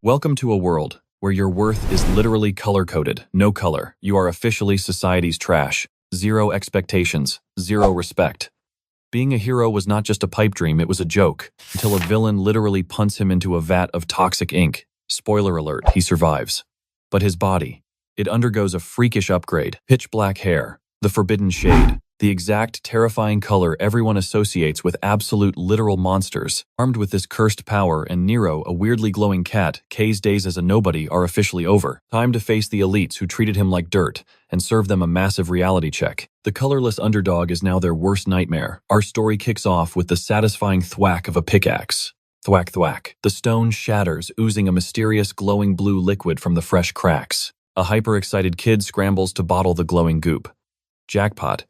Welcome to a world where your worth is literally color-coded. No color. You are officially society's trash. Zero expectations. Zero respect. Being a hero was not just a pipe dream, it was a joke, until a villain literally punts him into a vat of toxic ink. Spoiler alert, he survives. But his body, it undergoes a freakish upgrade. Pitch black hair, the forbidden shade, the exact terrifying color everyone associates with absolute literal monsters. Armed with this cursed power and Nero, a weirdly glowing cat, K's days as a nobody are officially over. Time to face the elites who treated him like dirt and serve them a massive reality check. The colorless underdog is now their worst nightmare. Our story kicks off with the satisfying thwack of a pickaxe. Thwack thwack. The stone shatters, oozing a mysterious glowing blue liquid from the fresh cracks. A hyper-excited kid scrambles to bottle the glowing goop. Jackpot.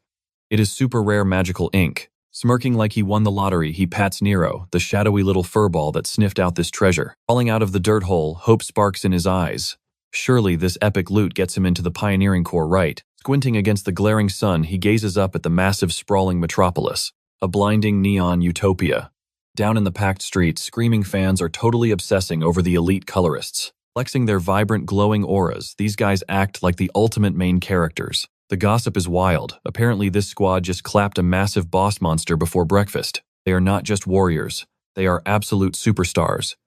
It is super rare magical ink. Smirking like he won the lottery, he pats Nero, the shadowy little furball that sniffed out this treasure. Falling out of the dirt hole, hope sparks in his eyes. Surely this epic loot gets him into the pioneering corps, right? Squinting against the glaring sun, he gazes up at the massive sprawling metropolis. A blinding neon utopia. Down in the packed streets, screaming fans are totally obsessing over the elite colorists. Flexing their vibrant, glowing auras, these guys act like the ultimate main characters. The gossip is wild. Apparently this squad just clapped a massive boss monster before breakfast. They are not just warriors. They are absolute superstars.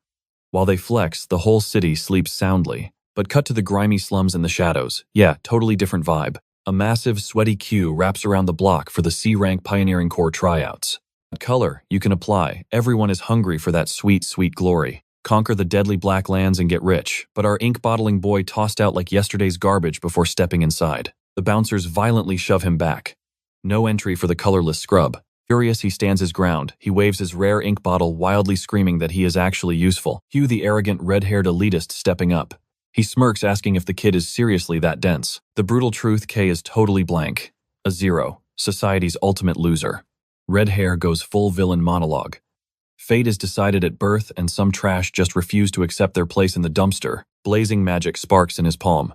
While they flex, the whole city sleeps soundly. But cut to the grimy slums in the shadows. Yeah, totally different vibe. A massive, sweaty queue wraps around the block for the C-rank Pioneering Corps tryouts. Color you can apply. Everyone is hungry for that sweet, sweet glory. Conquer the deadly black lands and get rich. But our ink-bottling boy tossed out like yesterday's garbage before stepping inside. The bouncers violently shove him back. No entry for the colorless scrub. Furious, he stands his ground. He waves his rare ink bottle, wildly screaming that he is actually useful. Hugh, the arrogant, red-haired elitist, stepping up. He smirks, asking if the kid is seriously that dense. The brutal truth, K is totally blank. A zero. Society's ultimate loser. Red hair goes full villain monologue. Fate is decided at birth, and some trash just refuse to accept their place in the dumpster. Blazing magic sparks in his palm.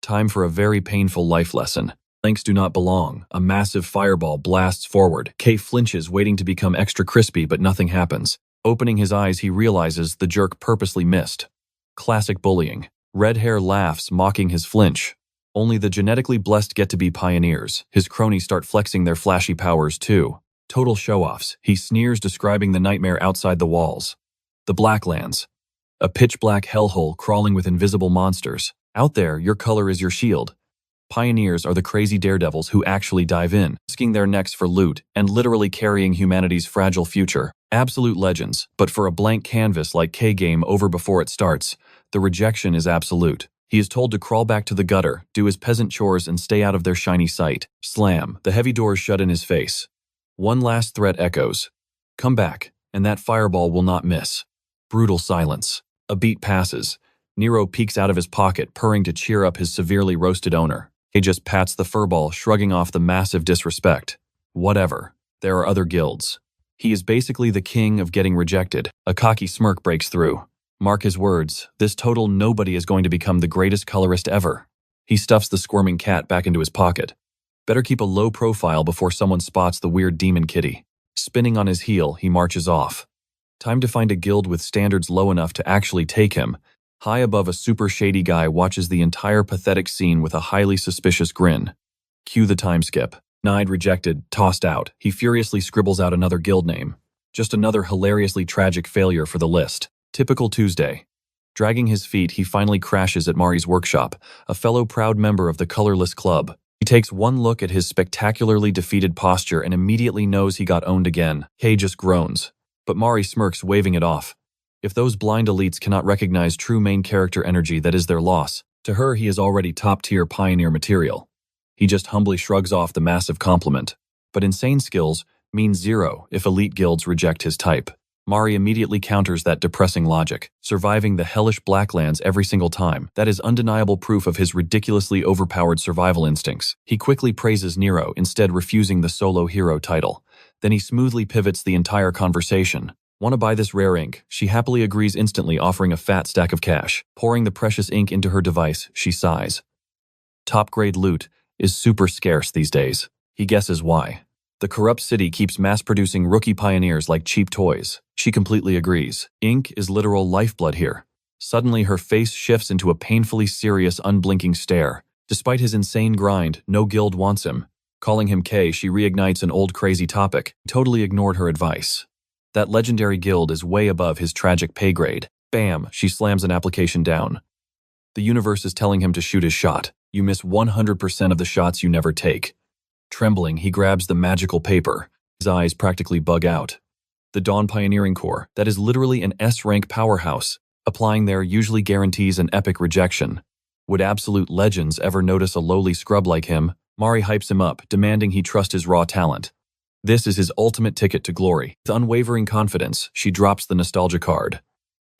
Time for a very painful life lesson. Links do not belong. A massive fireball blasts forward. K flinches, waiting to become extra crispy, but nothing happens. Opening his eyes, he realizes the jerk purposely missed. Classic bullying. Red hair laughs, mocking his flinch. Only the genetically blessed get to be pioneers. His cronies start flexing their flashy powers too. Total show-offs. He sneers, describing the nightmare outside the walls. The Blacklands. A pitch-black hellhole crawling with invisible monsters. Out there, your color is your shield. Pioneers are the crazy daredevils who actually dive in, risking their necks for loot, and literally carrying humanity's fragile future. Absolute legends, but for a blank canvas like K-Game over before it starts, the rejection is absolute. He is told to crawl back to the gutter, do his peasant chores, and stay out of their shiny sight. Slam, the heavy doors shut in his face. One last threat echoes. Come back, and that fireball will not miss. Brutal silence. A beat passes. Nero peeks out of his pocket, purring to cheer up his severely roasted owner. He just pats the furball, shrugging off the massive disrespect. Whatever. There are other guilds. He is basically the king of getting rejected. A cocky smirk breaks through. Mark his words, this total nobody is going to become the greatest colorist ever. He stuffs the squirming cat back into his pocket. Better keep a low profile before someone spots the weird demon kitty. Spinning on his heel, he marches off. Time to find a guild with standards low enough to actually take him. High above, a super shady guy watches the entire pathetic scene with a highly suspicious grin. Cue the time skip. Denied, rejected, tossed out. He furiously scribbles out another guild name. Just another hilariously tragic failure for the list. Typical Tuesday. Dragging his feet, he finally crashes at Mari's workshop, a fellow proud member of the Colorless Club. He takes one look at his spectacularly defeated posture and immediately knows he got owned again. Kay just groans. But Mari smirks, waving it off. If those blind elites cannot recognize true main character energy, that is their loss. To her, he is already top-tier pioneer material. He just humbly shrugs off the massive compliment. But insane skills mean zero if elite guilds reject his type. Mari immediately counters that depressing logic, surviving the hellish Blacklands every single time. That is undeniable proof of his ridiculously overpowered survival instincts. He quickly praises Nero, instead refusing the solo hero title. Then he smoothly pivots the entire conversation. Want to buy this rare ink? She happily agrees instantly, offering a fat stack of cash. Pouring the precious ink into her device, she sighs. Top-grade loot is super scarce these days. He guesses why. The corrupt city keeps mass-producing rookie pioneers like cheap toys. She completely agrees. Ink is literal lifeblood here. Suddenly, her face shifts into a painfully serious, unblinking stare. Despite his insane grind, no guild wants him. Calling him K, she reignites an old crazy topic. He totally ignored her advice. That legendary guild is way above his tragic pay grade. Bam, she slams an application down. The universe is telling him to shoot his shot. You miss 100% of the shots you never take. Trembling, he grabs the magical paper. His eyes practically bug out. The Dawn Pioneering Corps, that is literally an S-rank powerhouse. Applying there usually guarantees an epic rejection. Would absolute legends ever notice a lowly scrub like him? Mari hypes him up, demanding he trust his raw talent. This is his ultimate ticket to glory. With unwavering confidence, she drops the nostalgia card.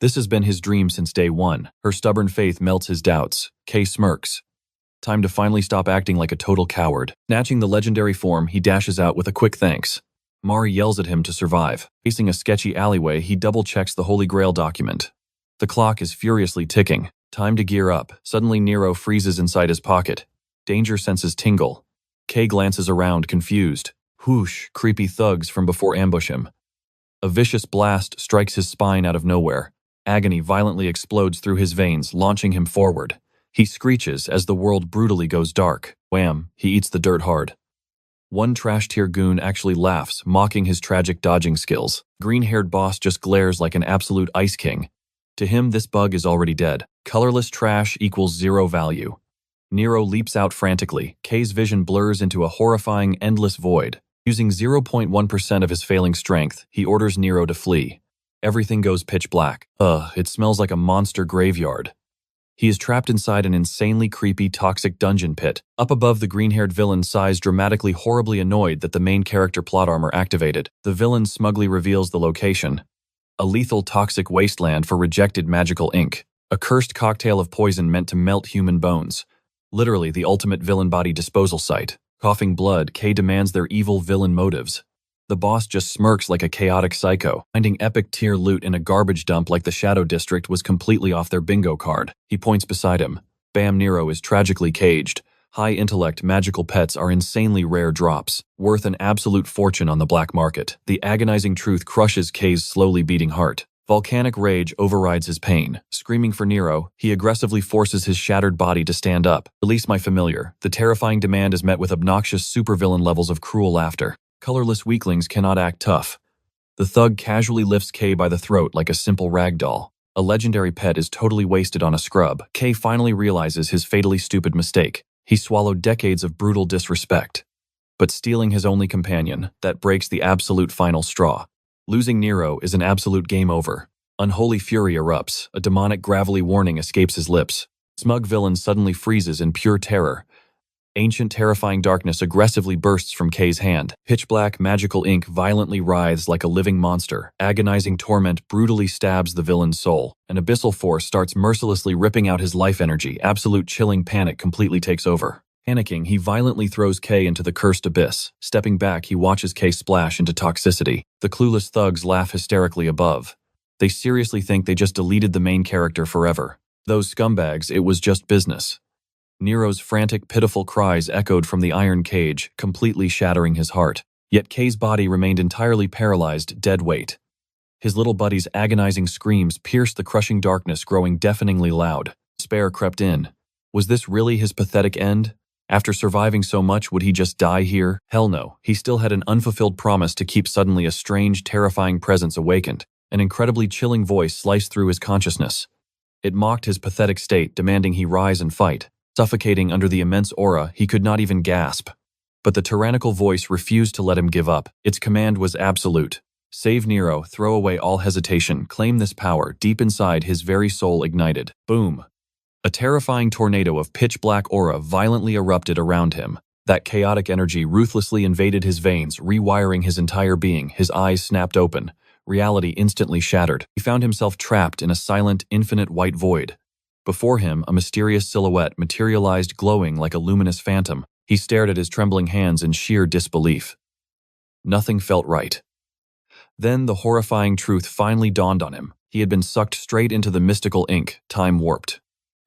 This has been his dream since day one. Her stubborn faith melts his doubts. Kay smirks. Time to finally stop acting like a total coward. Snatching the legendary form, he dashes out with a quick thanks. Mari yells at him to survive. Facing a sketchy alleyway, he double-checks the Holy Grail document. The clock is furiously ticking. Time to gear up. Suddenly, Nero freezes inside his pocket. Danger senses tingle. Kay glances around, confused. Whoosh, creepy thugs from before ambush him. A vicious blast strikes his spine out of nowhere. Agony violently explodes through his veins, launching him forward. He screeches as the world brutally goes dark. Wham, he eats the dirt hard. One trash-tier goon actually laughs, mocking his tragic dodging skills. Green-haired boss just glares like an absolute ice king. To him, this bug is already dead. Colorless trash equals 0 value. Nero leaps out frantically. Kay's vision blurs into a horrifying, endless void. Using 0.1% of his failing strength, he orders Nero to flee. Everything goes pitch black. It smells like a monster graveyard. He is trapped inside an insanely creepy, toxic dungeon pit. Up above, the green-haired villain sighs dramatically, horribly annoyed that the main character plot armor activated. The villain smugly reveals the location. A lethal, toxic wasteland for rejected magical ink. A cursed cocktail of poison meant to melt human bones. Literally the ultimate villain body disposal site. Coughing blood, Kay demands their evil villain motives. The boss just smirks like a chaotic psycho. Finding epic tier loot in a garbage dump like the Shadow District was completely off their bingo card. He points beside him. Bam, Nero is tragically caged. High intellect magical pets are insanely rare drops, worth an absolute fortune on the black market. The agonizing truth crushes Kay's slowly beating heart. Volcanic rage overrides his pain. Screaming for Nero, he aggressively forces his shattered body to stand up. Release my familiar. The terrifying demand is met with obnoxious supervillain levels of cruel laughter. Colorless weaklings cannot act tough. The thug casually lifts Kay by the throat like a simple rag doll. A legendary pet is totally wasted on a scrub. Kay finally realizes his fatally stupid mistake. He swallowed decades of brutal disrespect. But stealing his only companion, that breaks the absolute final straw. Losing Nero is an absolute game over. Unholy fury erupts. A demonic gravelly warning escapes his lips. Smug villain suddenly freezes in pure terror. Ancient terrifying darkness aggressively bursts from Kay's hand. Pitch black magical ink violently writhes like a living monster. Agonizing torment brutally stabs the villain's soul. An abyssal force starts mercilessly ripping out his life energy. Absolute chilling panic completely takes over. Panicking, he violently throws Kay into the cursed abyss. Stepping back, he watches Kay splash into toxicity. The clueless thugs laugh hysterically above. They seriously think they just deleted the main character forever. Those scumbags, it was just business. Nero's frantic, pitiful cries echoed from the iron cage, completely shattering his heart. Yet Kay's body remained entirely paralyzed, dead weight. His little buddy's agonizing screams pierced the crushing darkness, growing deafeningly loud. Despair crept in. Was this really his pathetic end? After surviving so much, would he just die here? Hell no. He still had an unfulfilled promise to keep. Suddenly a strange, terrifying presence awakened. An incredibly chilling voice sliced through his consciousness. It mocked his pathetic state, demanding he rise and fight. Suffocating under the immense aura, he could not even gasp. But the tyrannical voice refused to let him give up. Its command was absolute. Save Nero, throw away all hesitation, claim this power. Deep inside, his very soul ignited. Boom. A terrifying tornado of pitch-black aura violently erupted around him. That chaotic energy ruthlessly invaded his veins, rewiring his entire being. His eyes snapped open. Reality instantly shattered. He found himself trapped in a silent, infinite white void. Before him, a mysterious silhouette materialized, glowing like a luminous phantom. He stared at his trembling hands in sheer disbelief. Nothing felt right. Then the horrifying truth finally dawned on him. He had been sucked straight into the mystical ink, time warped.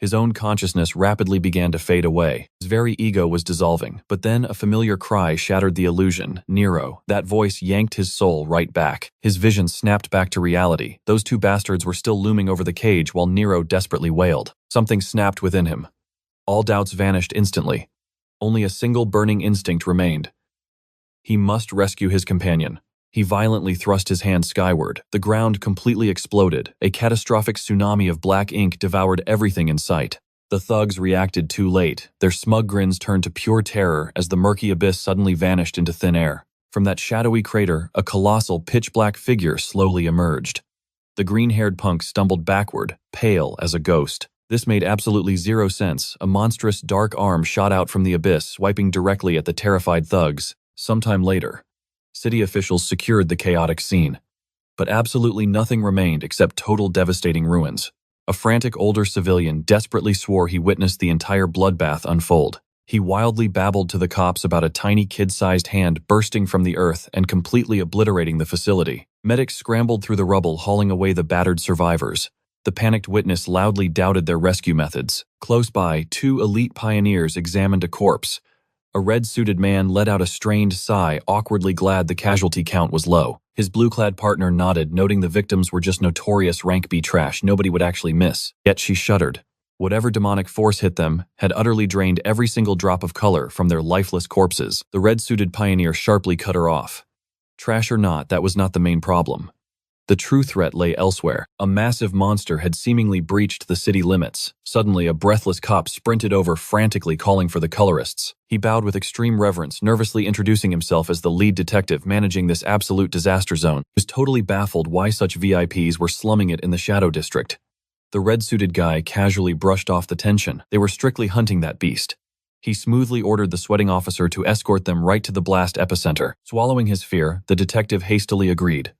His own consciousness rapidly began to fade away. His very ego was dissolving. But then a familiar cry shattered the illusion. Nero. That voice yanked his soul right back. His vision snapped back to reality. Those two bastards were still looming over the cage while Nero desperately wailed. Something snapped within him. All doubts vanished instantly. Only a single burning instinct remained. He must rescue his companion. He violently thrust his hand skyward. The ground completely exploded. A catastrophic tsunami of black ink devoured everything in sight. The thugs reacted too late. Their smug grins turned to pure terror as the murky abyss suddenly vanished into thin air. From that shadowy crater, a colossal, pitch-black figure slowly emerged. The green-haired punk stumbled backward, pale as a ghost. This made absolutely zero sense. A monstrous, dark arm shot out from the abyss, swiping directly at the terrified thugs. Sometime later, city officials secured the chaotic scene. But absolutely nothing remained except total devastating ruins. A frantic older civilian desperately swore he witnessed the entire bloodbath unfold. He wildly babbled to the cops about a tiny kid-sized hand bursting from the earth and completely obliterating the facility. Medics scrambled through the rubble, hauling away the battered survivors. The panicked witness loudly doubted their rescue methods. Close by, two elite pioneers examined a corpse. A red-suited man let out a strained sigh, awkwardly glad the casualty count was low. His blue-clad partner nodded, noting the victims were just notorious rank B trash nobody would actually miss. Yet she shuddered. Whatever demonic force hit them had utterly drained every single drop of color from their lifeless corpses. The red-suited pioneer sharply cut her off. Trash or not, that was not the main problem. The true threat lay elsewhere. A massive monster had seemingly breached the city limits. Suddenly, a breathless cop sprinted over, frantically calling for the colorists. He bowed with extreme reverence, nervously introducing himself as the lead detective managing this absolute disaster zone. He was totally baffled why such VIPs were slumming it in the Shadow District. The red-suited guy casually brushed off the tension. They were strictly hunting that beast. He smoothly ordered the sweating officer to escort them right to the blast epicenter. Swallowing his fear, the detective hastily agreed.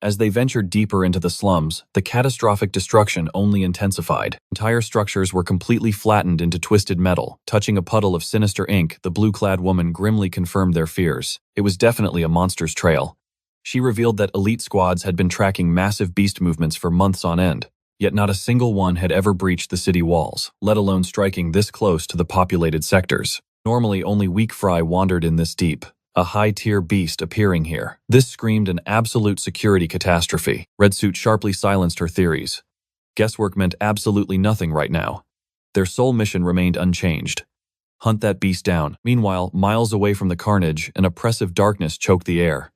As they ventured deeper into the slums, the catastrophic destruction only intensified. Entire structures were completely flattened into twisted metal. Touching a puddle of sinister ink, the blue-clad woman grimly confirmed their fears. It was definitely a monster's trail. She revealed that elite squads had been tracking massive beast movements for months on end, yet not a single one had ever breached the city walls, let alone striking this close to the populated sectors. Normally, only weak fry wandered in this deep. A high-tier beast appearing here. This screamed an absolute security catastrophe. Red Suit sharply silenced her theories. Guesswork meant absolutely nothing right now. Their sole mission remained unchanged. Hunt that beast down. Meanwhile, miles away from the carnage, an oppressive darkness choked the air.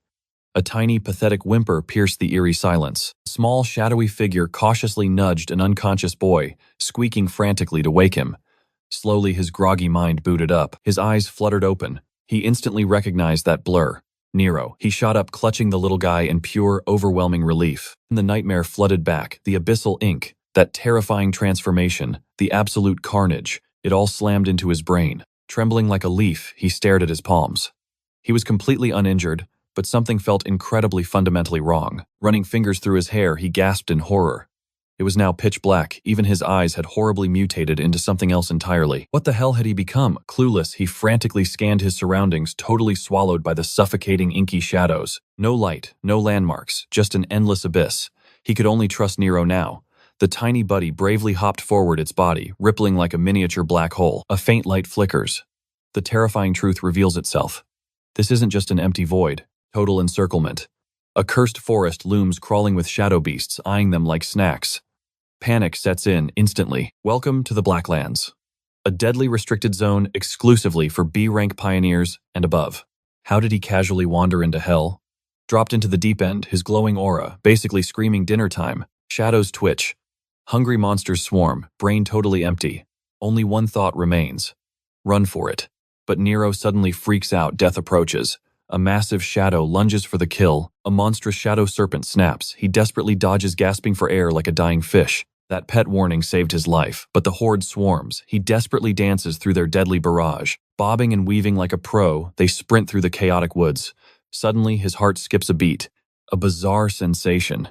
A tiny, pathetic whimper pierced the eerie silence. A small, shadowy figure cautiously nudged an unconscious boy, squeaking frantically to wake him. Slowly, his groggy mind booted up. His eyes fluttered open. He instantly recognized that blur. Nero. He shot up, clutching the little guy in pure, overwhelming relief. The nightmare flooded back. The abyssal ink, that terrifying transformation, the absolute carnage, it all slammed into his brain. Trembling like a leaf, he stared at his palms. He was completely uninjured, but something felt incredibly fundamentally wrong. Running fingers through his hair, he gasped in horror. It was now pitch black. Even his eyes had horribly mutated into something else entirely. What the hell had he become? Clueless, he frantically scanned his surroundings, totally swallowed by the suffocating inky shadows. No light, no landmarks, just an endless abyss. He could only trust Nero now. The tiny buddy bravely hopped forward, its body rippling like a miniature black hole. A faint light flickers. The terrifying truth reveals itself. This isn't just an empty void. Total encirclement. A cursed forest looms, crawling with shadow beasts, eyeing them like snacks. Panic sets in instantly. Welcome to the Blacklands, a deadly restricted zone exclusively for B-rank pioneers and above. How did he casually wander into hell? Dropped into the deep end, his glowing aura, basically screaming dinner time. Shadows twitch. Hungry monsters swarm, brain totally empty. Only one thought remains. Run for it. But Nero suddenly freaks out. Death approaches. A massive shadow lunges for the kill. A monstrous shadow serpent snaps. He desperately dodges, gasping for air like a dying fish. That pet warning saved his life, but the horde swarms. He desperately dances through their deadly barrage. Bobbing and weaving like a pro, they sprint through the chaotic woods. Suddenly, his heart skips a beat. A bizarre sensation.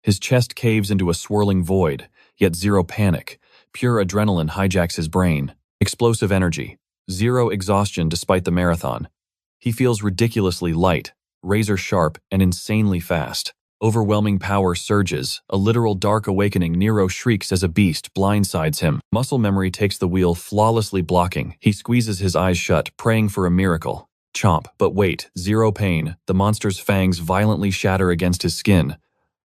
His chest caves into a swirling void, yet zero panic. Pure adrenaline hijacks his brain. Explosive energy. Zero exhaustion despite the marathon. He feels ridiculously light, razor sharp, and insanely fast. Overwhelming power surges, a literal dark awakening. Nero shrieks as a beast blindsides him. Muscle memory takes the wheel, flawlessly blocking. He squeezes his eyes shut, praying for a miracle. Chomp, but wait, zero pain. The monster's fangs violently shatter against his skin.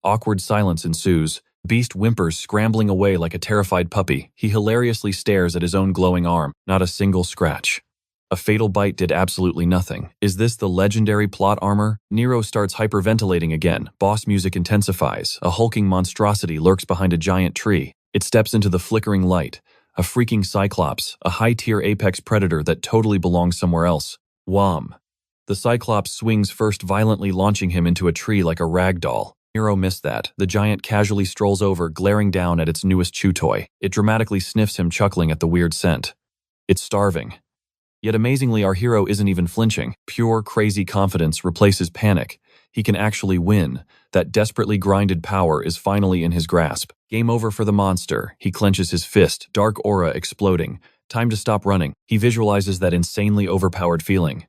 Awkward silence ensues. Beast whimpers, scrambling away like a terrified puppy. He hilariously stares at his own glowing arm. Not a single scratch. A fatal bite did absolutely nothing. Is this the legendary plot armor? Nero starts hyperventilating again. Boss music intensifies. A hulking monstrosity lurks behind a giant tree. It steps into the flickering light. A freaking cyclops, a high-tier apex predator that totally belongs somewhere else. Wham! The cyclops swings first, violently launching him into a tree like a rag doll. Nero missed that. The giant casually strolls over, glaring down at its newest chew toy. It dramatically sniffs him, chuckling at the weird scent. It's starving. Yet amazingly, our hero isn't even flinching. Pure, crazy confidence replaces panic. He can actually win. That desperately grinded power is finally in his grasp. Game over for the monster. He clenches his fist, dark aura exploding. Time to stop running. He visualizes that insanely overpowered feeling.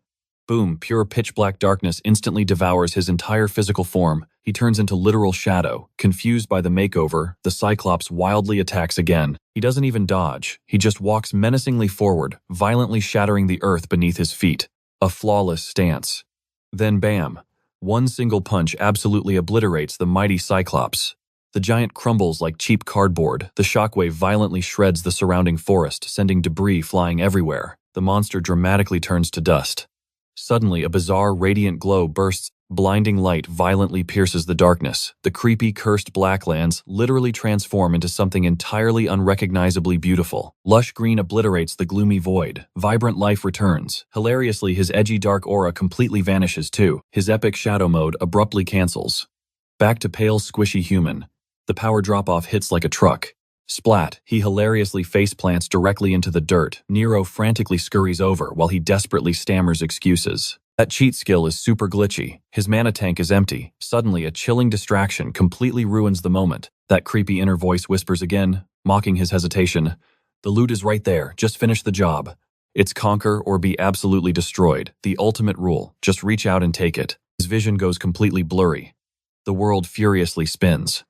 Boom, pure pitch-black darkness instantly devours his entire physical form. He turns into literal shadow. Confused by the makeover, the Cyclops wildly attacks again. He doesn't even dodge. He just walks menacingly forward, violently shattering the earth beneath his feet. A flawless stance. Then bam! One single punch absolutely obliterates the mighty Cyclops. The giant crumbles like cheap cardboard. The shockwave violently shreds the surrounding forest, sending debris flying everywhere. The monster dramatically turns to dust. Suddenly, a bizarre, radiant glow bursts. Blinding light violently pierces the darkness. The creepy, cursed Blacklands literally transform into something entirely unrecognizably beautiful. Lush green obliterates the gloomy void. Vibrant life returns. Hilariously, his edgy dark aura completely vanishes too. His epic shadow mode abruptly cancels. Back to pale, squishy human. The power drop-off hits like a truck. Splat, he hilariously faceplants directly into the dirt. Nero frantically scurries over while he desperately stammers excuses. That cheat skill is super glitchy. His mana tank is empty. Suddenly, a chilling distraction completely ruins the moment. That creepy inner voice whispers again, mocking his hesitation. The loot is right there. Just finish the job. It's conquer or be absolutely destroyed. The ultimate rule. Just reach out and take it. His vision goes completely blurry. The world furiously spins.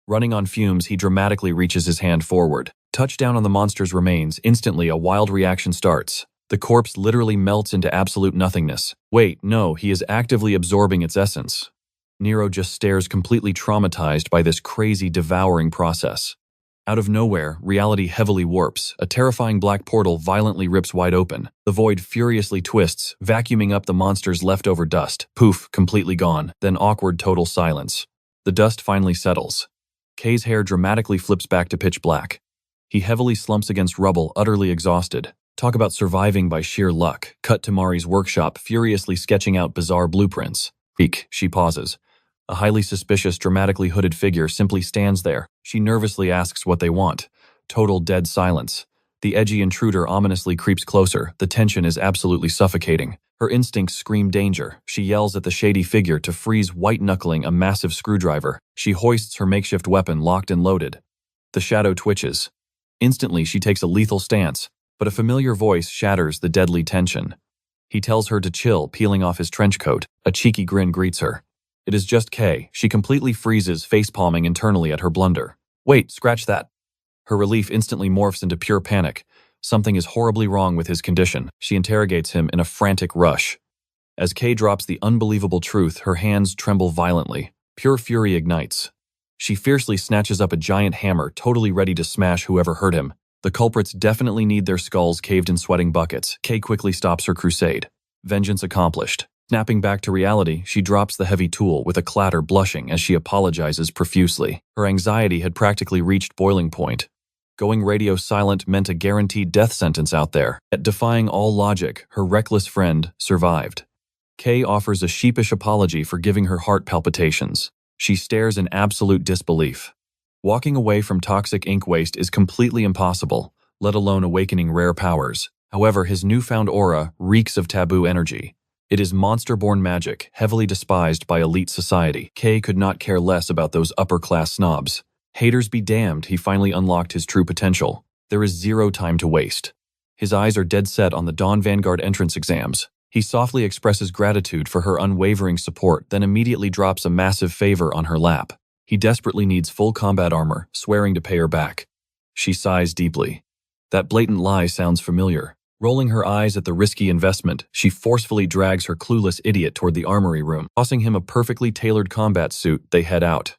Running on fumes, he dramatically reaches his hand forward. Touchdown on the monster's remains. Instantly, a wild reaction starts. The corpse literally melts into absolute nothingness. Wait, no, he is actively absorbing its essence. Nero just stares, completely traumatized by this crazy, devouring process. Out of nowhere, reality heavily warps. A terrifying black portal violently rips wide open. The void furiously twists, vacuuming up the monster's leftover dust. Poof, completely gone. Then awkward total silence. The dust finally settles. Kay's hair dramatically flips back to pitch black. He heavily slumps against rubble, utterly exhausted. Talk about surviving by sheer luck. Cut to Mari's workshop, furiously sketching out bizarre blueprints. Eek, she pauses. A highly suspicious, dramatically hooded figure simply stands there. She nervously asks what they want. Total dead silence. The edgy intruder ominously creeps closer. The tension is absolutely suffocating. Her instincts scream danger. She yells at the shady figure to freeze, white-knuckling a massive screwdriver. She hoists her makeshift weapon, locked and loaded. The shadow twitches. Instantly, she takes a lethal stance, but a familiar voice shatters the deadly tension. He tells her to chill, peeling off his trench coat. A cheeky grin greets her. It is just Kay. She completely freezes, facepalming internally at her blunder. Wait, scratch that. Her relief instantly morphs into pure panic. Something is horribly wrong with his condition. She interrogates him in a frantic rush. As Kay drops the unbelievable truth, her hands tremble violently. Pure fury ignites. She fiercely snatches up a giant hammer, totally ready to smash whoever hurt him. The culprits definitely need their skulls caved in sweating buckets. Kay quickly stops her crusade. Vengeance accomplished. Snapping back to reality, she drops the heavy tool with a clatter, blushing as she apologizes profusely. Her anxiety had practically reached boiling point. Going radio silent meant a guaranteed death sentence out there. Yet defying all logic, her reckless friend survived. Kay offers a sheepish apology for giving her heart palpitations. She stares in absolute disbelief. Walking away from toxic ink waste is completely impossible, let alone awakening rare powers. However, his newfound aura reeks of taboo energy. It is monster-born magic, heavily despised by elite society. Kay could not care less about those upper-class snobs. Haters be damned, he finally unlocked his true potential. There is zero time to waste. His eyes are dead set on the Dawn Vanguard entrance exams. He softly expresses gratitude for her unwavering support, then immediately drops a massive favor on her lap. He desperately needs full combat armor, swearing to pay her back. She sighs deeply. That blatant lie sounds familiar. Rolling her eyes at the risky investment, she forcefully drags her clueless idiot toward the armory room. Tossing him a perfectly tailored combat suit, they head out.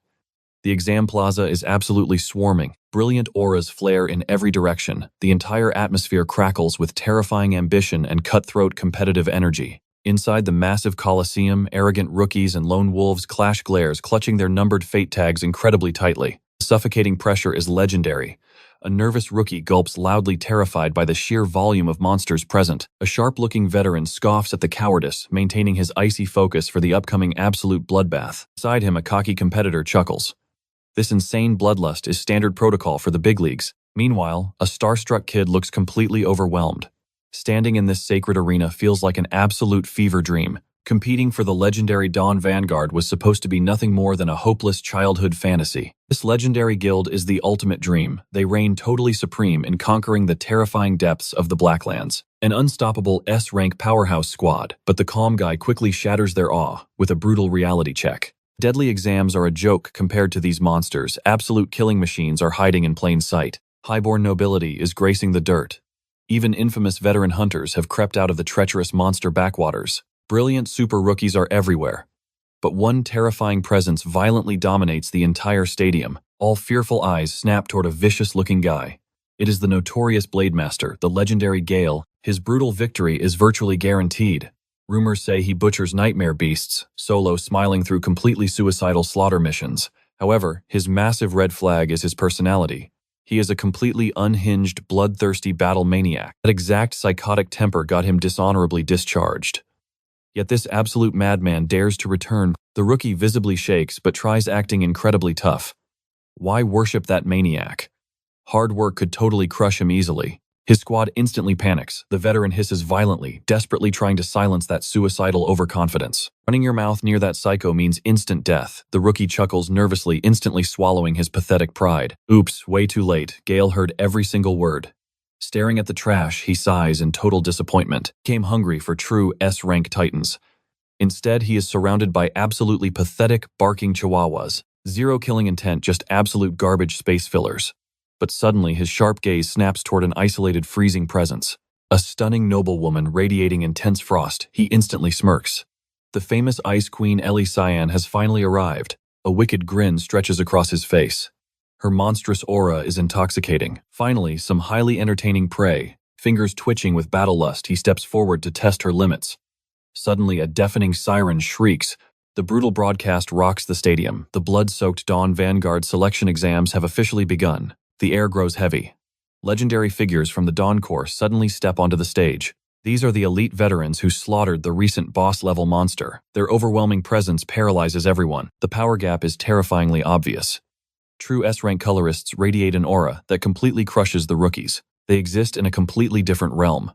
The exam plaza is absolutely swarming. Brilliant auras flare in every direction. The entire atmosphere crackles with terrifying ambition and cutthroat competitive energy. Inside the massive coliseum, arrogant rookies and lone wolves clash glares, clutching their numbered fate tags incredibly tightly. The suffocating pressure is legendary. A nervous rookie gulps loudly, terrified by the sheer volume of monsters present. A sharp-looking veteran scoffs at the cowardice, maintaining his icy focus for the upcoming absolute bloodbath. Beside him, a cocky competitor chuckles. This insane bloodlust is standard protocol for the big leagues. Meanwhile, a starstruck kid looks completely overwhelmed. Standing in this sacred arena feels like an absolute fever dream. Competing for the legendary Dawn Vanguard was supposed to be nothing more than a hopeless childhood fantasy. This legendary guild is the ultimate dream. They reign totally supreme in conquering the terrifying depths of the Blacklands. An unstoppable S-rank powerhouse squad, but the calm guy quickly shatters their awe with a brutal reality check. Deadly exams are a joke compared to these monsters. Absolute killing machines are hiding in plain sight. Highborn nobility is gracing the dirt. Even infamous veteran hunters have crept out of the treacherous monster backwaters. Brilliant super rookies are everywhere. But one terrifying presence violently dominates the entire stadium. All fearful eyes snap toward a vicious-looking guy. It is the notorious Blade Master, the legendary Gale. His brutal victory is virtually guaranteed. Rumors say he butchers nightmare beasts, solo smiling through completely suicidal slaughter missions. However, his massive red flag is his personality. He is a completely unhinged, bloodthirsty battle maniac. That exact psychotic temper got him dishonorably discharged. Yet this absolute madman dares to return. The rookie visibly shakes but tries acting incredibly tough. Why worship that maniac? Hard work could totally crush him easily. His squad instantly panics. The veteran hisses violently, desperately trying to silence that suicidal overconfidence. Running your mouth near that psycho means instant death. The rookie chuckles nervously, instantly swallowing his pathetic pride. Oops, way too late. Gale heard every single word. Staring at the trash, he sighs in total disappointment. Came hungry for true S-rank titans. Instead, he is surrounded by absolutely pathetic, barking chihuahuas. Zero killing intent, just absolute garbage space fillers. But suddenly, his sharp gaze snaps toward an isolated, freezing presence. A stunning noblewoman radiating intense frost. He instantly smirks. The famous Ice Queen Ellie Cyan has finally arrived. A wicked grin stretches across his face. Her monstrous aura is intoxicating. Finally, some highly entertaining prey. Fingers twitching with battle lust, he steps forward to test her limits. Suddenly, a deafening siren shrieks. The brutal broadcast rocks the stadium. The blood-soaked Dawn Vanguard selection exams have officially begun. The air grows heavy. Legendary figures from the Dawn Corps suddenly step onto the stage. These are the elite veterans who slaughtered the recent boss-level monster. Their overwhelming presence paralyzes everyone. The power gap is terrifyingly obvious. True S-rank colorists radiate an aura that completely crushes the rookies. They exist in a completely different realm.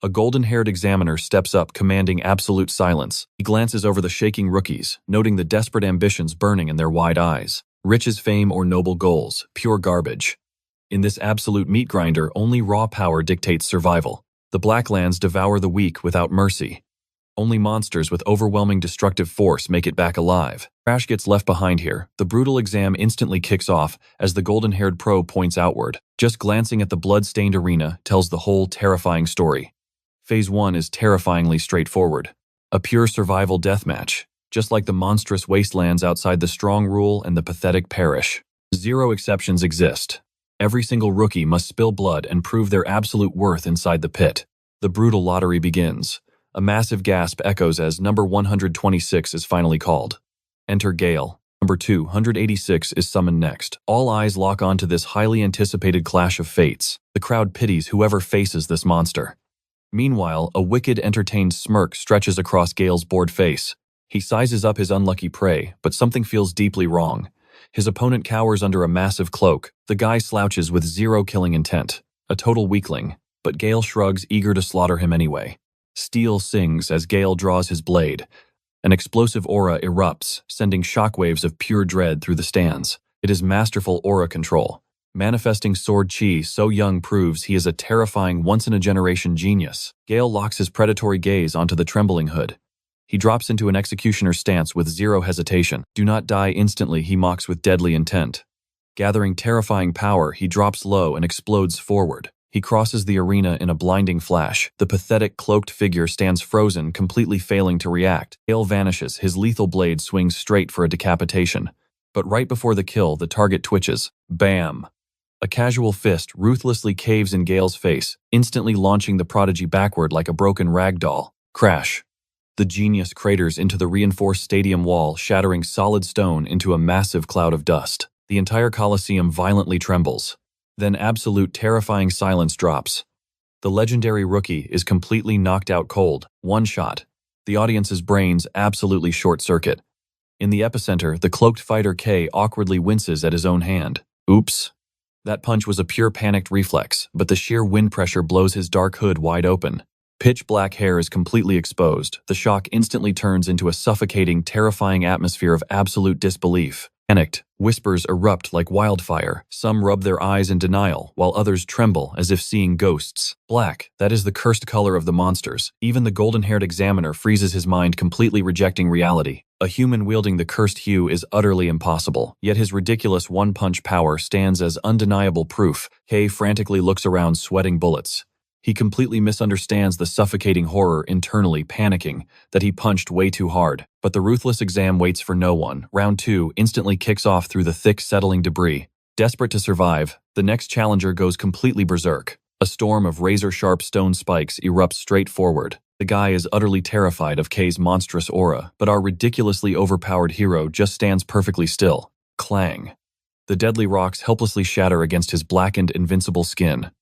A golden-haired examiner steps up, commanding absolute silence. He glances over the shaking rookies, noting the desperate ambitions burning in their wide eyes. Riches, fame, or noble goals, pure garbage. In this absolute meat grinder, only raw power dictates survival. The Blacklands devour the weak without mercy. Only monsters with overwhelming destructive force make it back alive. Trash gets left behind here. The brutal exam instantly kicks off as the golden-haired pro points outward. Just glancing at the blood-stained arena tells the whole terrifying story. Phase 1 is terrifyingly straightforward. A pure survival deathmatch, just like the monstrous wastelands outside the strong rule and the pathetic parish. Zero exceptions exist. Every single rookie must spill blood and prove their absolute worth inside the pit. The brutal lottery begins. A massive gasp echoes as number 126 is finally called. Enter Gale. Number 286 is summoned next. All eyes lock onto this highly anticipated clash of fates. The crowd pities whoever faces this monster. Meanwhile, a wicked, entertained smirk stretches across Gale's bored face. He sizes up his unlucky prey, but something feels deeply wrong. His opponent cowers under a massive cloak. The guy slouches with zero killing intent. A total weakling, but Gale shrugs, eager to slaughter him anyway. Steel sings as Gale draws his blade. An explosive aura erupts, sending shockwaves of pure dread through the stands. It is masterful aura control. Manifesting sword chi so young proves he is a terrifying once-in-a-generation genius. Gale locks his predatory gaze onto the trembling hood. He drops into an executioner stance with zero hesitation. Do not die instantly, he mocks with deadly intent. Gathering terrifying power, he drops low and explodes forward. He crosses the arena in a blinding flash. The pathetic, cloaked figure stands frozen, completely failing to react. Gale vanishes, his lethal blade swings straight for a decapitation. But right before the kill, the target twitches. Bam! A casual fist ruthlessly caves in Gale's face, instantly launching the prodigy backward like a broken rag doll. Crash! The genius craters into the reinforced stadium wall, shattering solid stone into a massive cloud of dust. The entire Colosseum violently trembles. Then absolute terrifying silence drops. The legendary rookie is completely knocked out cold. One shot. The audience's brains absolutely short-circuit. In the epicenter, the cloaked fighter K awkwardly winces at his own hand. Oops. That punch was a pure panicked reflex, but the sheer wind pressure blows his dark hood wide open. Pitch black hair is completely exposed. The shock instantly turns into a suffocating, terrifying atmosphere of absolute disbelief. Panicked, whispers erupt like wildfire. Some rub their eyes in denial, while others tremble as if seeing ghosts. Black, that is the cursed color of the monsters. Even the golden-haired examiner freezes his mind, completely rejecting reality. A human wielding the cursed hue is utterly impossible, yet his ridiculous one-punch power stands as undeniable proof. Kay frantically looks around, sweating bullets. He completely misunderstands the suffocating horror internally, panicking that he punched way too hard. But the ruthless exam waits for no one. Round 2 instantly kicks off through the thick, settling debris. Desperate to survive, the next challenger goes completely berserk. A storm of razor-sharp stone spikes erupts straight forward. The guy is utterly terrified of Kay's monstrous aura, but our ridiculously overpowered hero just stands perfectly still. Clang. The deadly rocks helplessly shatter against his blackened, invincible skin.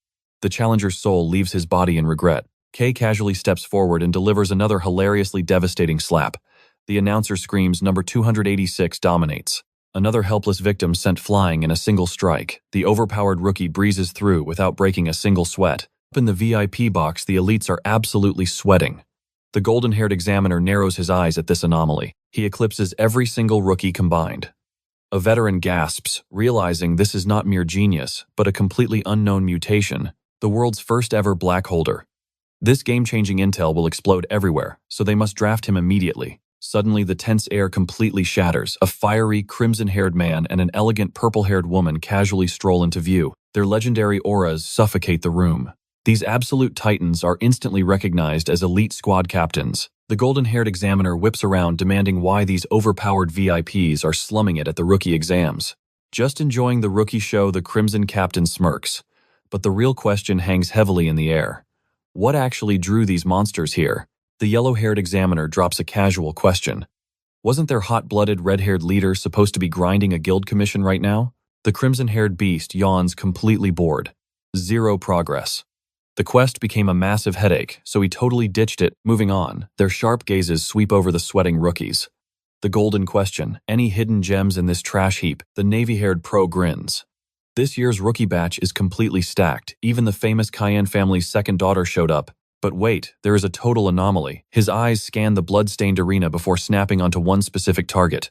The challenger's soul leaves his body in regret. Kay casually steps forward and delivers another hilariously devastating slap. The announcer screams, "Number 286 dominates." Another helpless victim sent flying in a single strike. The overpowered rookie breezes through without breaking a single sweat. Up in the VIP box, the elites are absolutely sweating. The golden-haired examiner narrows his eyes at this anomaly. He eclipses every single rookie combined. A veteran gasps, realizing this is not mere genius, but a completely unknown mutation. The world's first ever black holder. This game-changing intel will explode everywhere, so they must draft him immediately. Suddenly, the tense air completely shatters. A fiery, crimson-haired man and an elegant purple-haired woman casually stroll into view. Their legendary auras suffocate the room. These absolute titans are instantly recognized as elite squad captains. The golden-haired examiner whips around, demanding why these overpowered VIPs are slumming it at the rookie exams. Just enjoying the rookie show, the crimson captain smirks. But the real question hangs heavily in the air. What actually drew these monsters here? The yellow-haired examiner drops a casual question. Wasn't their hot-blooded, red-haired leader supposed to be grinding a guild commission right now? The crimson-haired beast yawns, completely bored. Zero progress. The quest became a massive headache, so he totally ditched it. Moving on, their sharp gazes sweep over the sweating rookies. The golden question, any hidden gems in this trash heap? The navy-haired pro grins. This year's rookie batch is completely stacked. Even the famous Cayenne family's second daughter showed up. But wait, there is a total anomaly. His eyes scan the blood-stained arena before snapping onto one specific target.